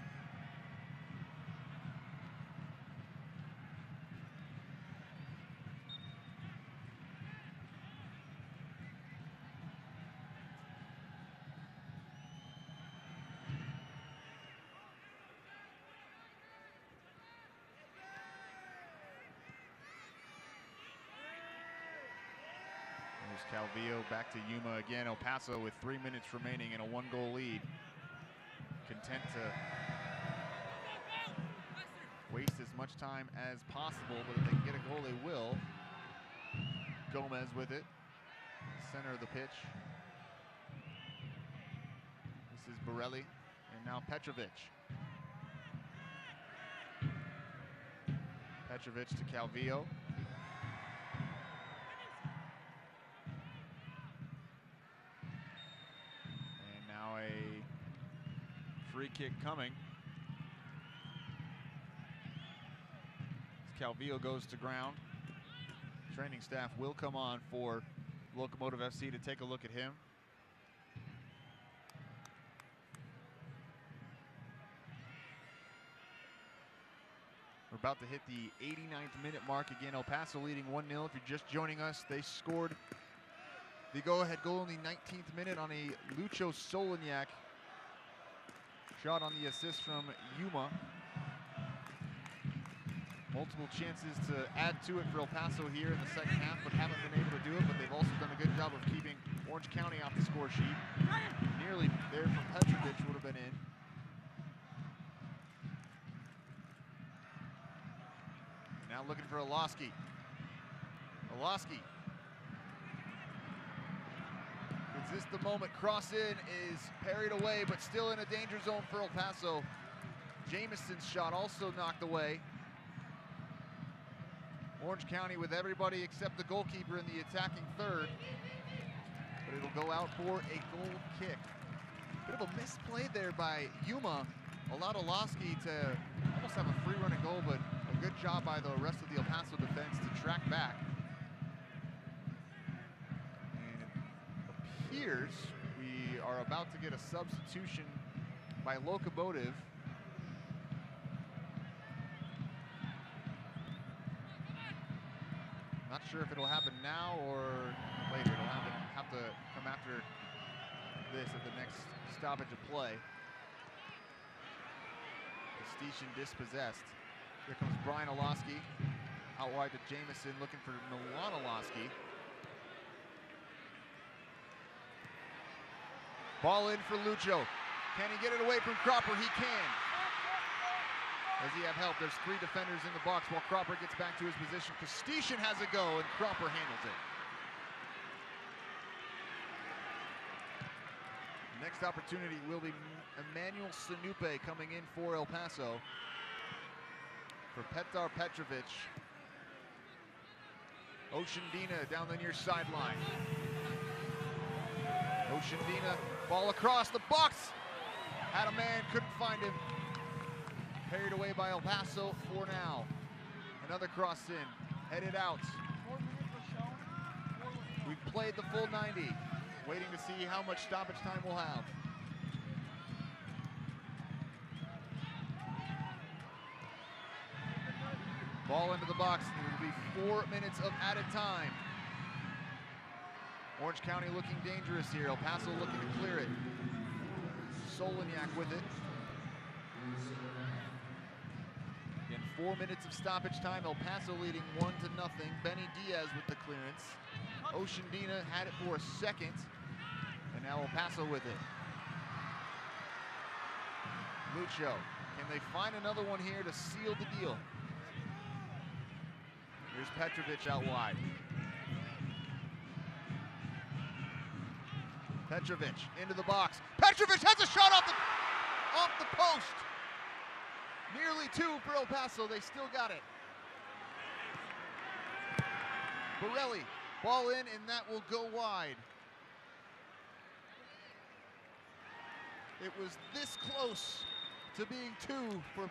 Calvillo back to Yuma again. El Paso with 3 minutes remaining and a 1-goal lead. Content to waste as much time as possible, but if they can get a goal, they will. Gomez with it, center of the pitch. This is Borelli, and now Petrovic. Petrovic to Calvillo. free kick coming. As Calvillo goes to ground. Training staff will come on for Locomotive FC to take a look at him. We're about to hit the 89th minute mark again. El Paso leading 1-0. If you're just joining us, they scored the go-ahead goal in the 19th minute on a Lucho Soloniak shot on the assist from Yuma. Multiple chances to add to it for El Paso here in the second half, but haven't been able to do it. But they've also done a good job of keeping Orange County off the score sheet. Nearly there from Petrovic would have been in. Now looking for Oloski. Oloski. Is this the moment? Cross in is parried away, but still in a danger zone for El Paso. Jameson's shot also knocked away. Orange County with everybody except the goalkeeper in the attacking third. But it'll go out for a goal kick. Bit of a misplay there by Yuma. Allowed Oloski to almost have a free run at goal, but a good job by the rest of the El Paso defense to track back. And it appears we are about to get a substitution by Locomotive. Not sure if it'll happen now or later. It'll have to come after this at the next stoppage of play. Station dispossessed. Here comes Brian Oloski. Out wide to Jameson, looking for Milan Oloski. Ball in for Lucho. Can he get it away from Cropper? He can. Does he have help? There's 3 defenders in the box while Cropper gets back to his position. Station has a go, and Cropper handles it. Next opportunity will be Emmanuel Sinupe coming in for El Paso. For Petar Petrovic. Oceandina down the near sideline. Oceandina, ball across the box. Had a man, couldn't find him. Carried away by El Paso for now. Another cross in, headed out. We've played the full 90. Waiting to see how much stoppage time we'll have. Ball into the box. It will be 4 minutes of added time. Orange County looking dangerous here. El Paso looking to clear it. Soloniak with it. Again, 4 minutes of stoppage time. El Paso leading 1-0. Benny Diaz with the clearance. Oceandina had it for a second. And now El Paso with it. Lucho. Can they find another one here to seal the deal? Here's Petrovic out wide. Petrovic into the box. Petrovic has a shot off the post. Nearly 2 for El Paso. They still got it. Borelli, ball in, and that will go wide. It was this close to being 2 for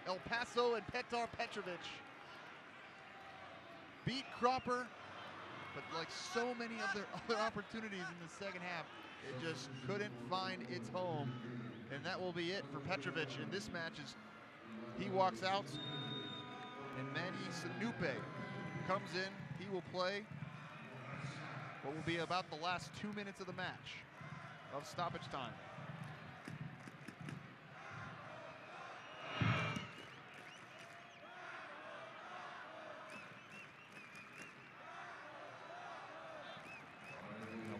El Paso and Petar Petrovic. Beat Cropper, but like so many of their other opportunities in the second half, it just couldn't find its home. And that will be it for Petrovic in this match as he walks out. And Manny Sinupe comes in. He will play what will be about the last 2 minutes of the match of stoppage time.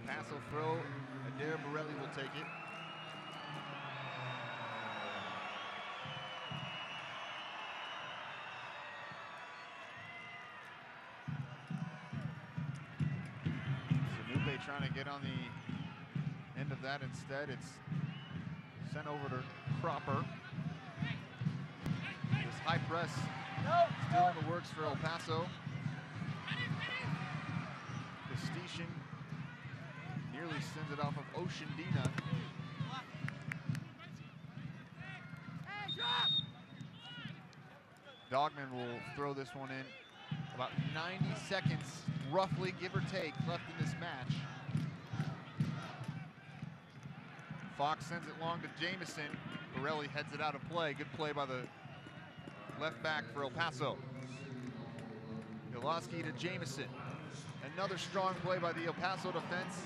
Paso throw, Adair Borelli will take it. Sinupe trying to get on the end of that instead. It's sent over to Cropper. This high press still in the works for El Paso. Station nearly sends it off of Oceandina. Dogman will throw this one in. About 90 seconds, roughly, give or take, left in this match. Fox sends it long to Jamison. Borelli heads it out of play. Good play by the left back for El Paso. Iloski to Jamison. Another strong play by the El Paso defense.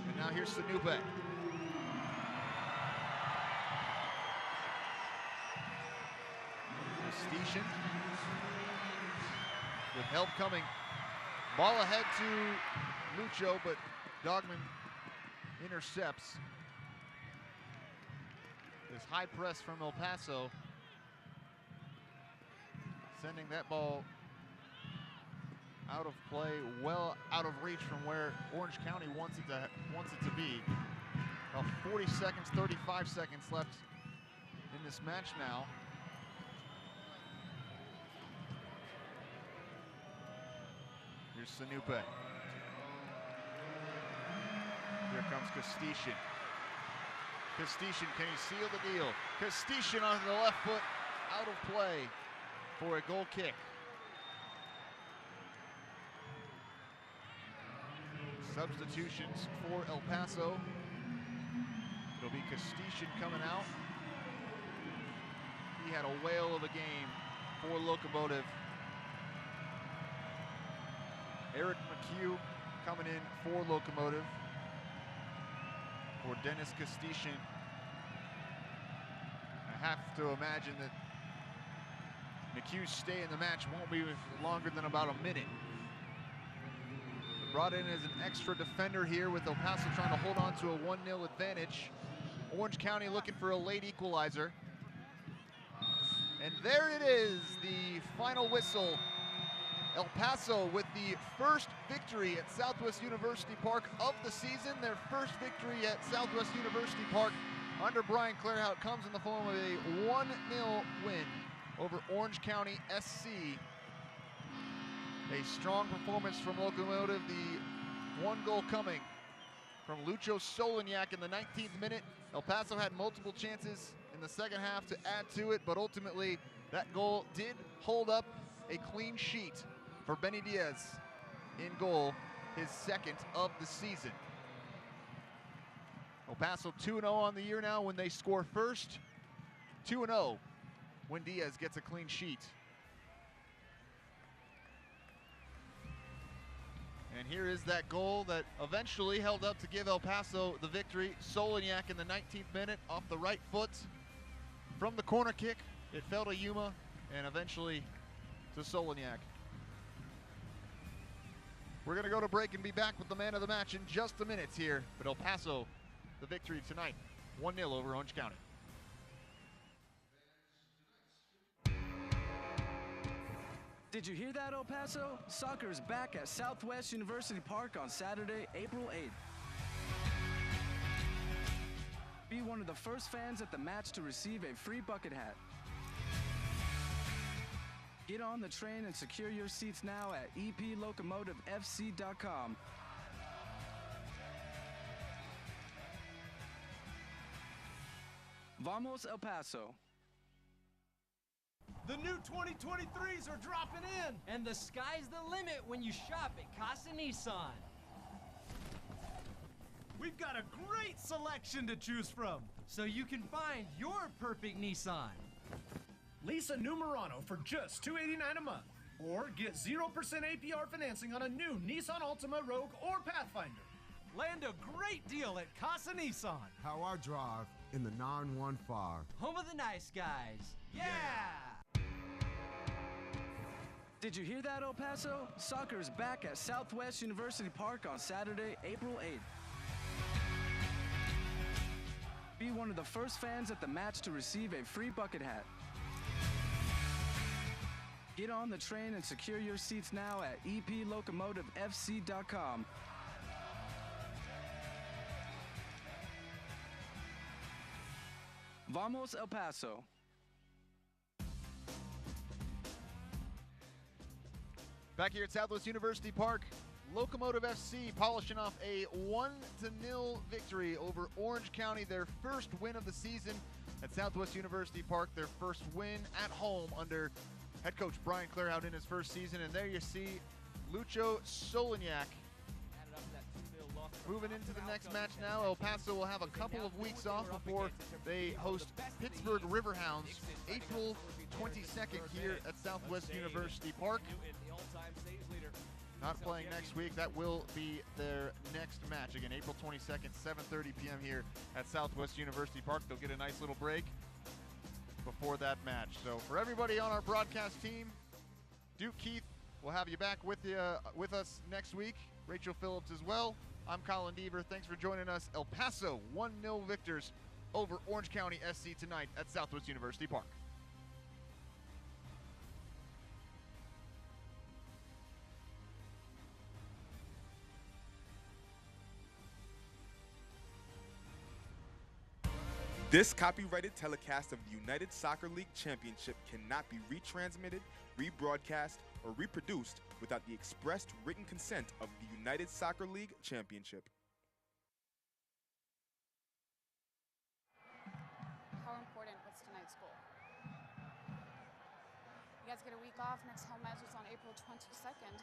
And now here's Sanupe. Station with help coming. Ball ahead to Lucho, but Dogman intercepts. This high press from El Paso, sending that ball out of play, well out of reach from where Orange County wants it to be. About 40 seconds, 35 seconds left in this match now. Here's Sanupe. Here comes Castician. Castician, can he seal the deal? Castician on the left foot, out of play for a goal kick. Substitutions for El Paso. It'll be Castician coming out. He had a whale of a game for Locomotive. Eric McHugh coming in for Locomotive. For Dennis Castician. I have to imagine that McHugh's stay in the match won't be longer than about a minute. Brought in as an extra defender here with El Paso trying to hold on to a 1-0 advantage. Orange County looking for a late equalizer. And there it is, the final whistle. El Paso with the first victory at Southwest University Park of the season. Their first victory at Southwest University Park under Brian Clairhout comes in the form of a 1-0 win over Orange County SC. A strong performance from Locomotive, the one goal coming from Lucho Solignac in the 19th minute. El Paso had multiple chances in the second half to add to it, but ultimately that goal did hold up a clean sheet for Benny Diaz in goal, his second of the season. El Paso 2-0 on the year now when they score first, 2-0 when Diaz gets a clean sheet. And here is that goal that eventually held up to give El Paso the victory. Solignac in the 19th minute off the right foot from the corner kick. It fell to Yuma and eventually to Solignac. We're going to go to break and be back with the man of the match in just a minute here. But El Paso, the victory tonight, 1-0 over Orange County. Did you hear that, El Paso? Soccer is back at Southwest University Park on Saturday, April 8th. Be one of the first fans at the match to receive a free bucket hat. Get on the train and secure your seats now at eplocomotivefc.com. Vamos El Paso. The new 2023s are dropping in. And the sky's the limit when you shop at Casa Nissan. We've got a great selection to choose from, so you can find your perfect Nissan. Lease a new Murano for just $289 a month. Or get 0% APR financing on a new Nissan Altima, Rogue, or Pathfinder. Land a great deal at Casa Nissan. How I drive in the 915. Home of the nice guys. Yeah! Did you hear that, El Paso? Soccer is back at Southwest University Park on Saturday, April 8th. Be one of the first fans at the match to receive a free bucket hat. Get on the train and secure your seats now at eplocomotivefc.com. Vamos El Paso. Back here at Southwest University Park, Locomotive FC polishing off a 1-0 victory over Orange County, their first win of the season. at Southwest University Park. Their first win at home under head coach Brian Clarehout in his first season. And there you see Lucho Solignac. Moving into the next match now, El Paso will have a couple of weeks off before they host Pittsburgh Riverhounds April 22nd here at Southwest University Park. Not playing next week. That will be their next match. Again, April 22nd, 7:30 p.m. here at Southwest University Park. They'll get a nice little break before that match. So for everybody on our broadcast team, Duke Keith will have you back with us next week. Rachel Phillips as well. I'm Colin Deaver. Thanks for joining us. El Paso 1-0 victors over Orange County SC tonight at Southwest University Park. This copyrighted telecast of the United Soccer League Championship cannot be retransmitted, rebroadcast, or reproduced without the expressed written consent of the United Soccer League Championship. How important was tonight's goal? You guys get a week off. Next home match is on April 22nd.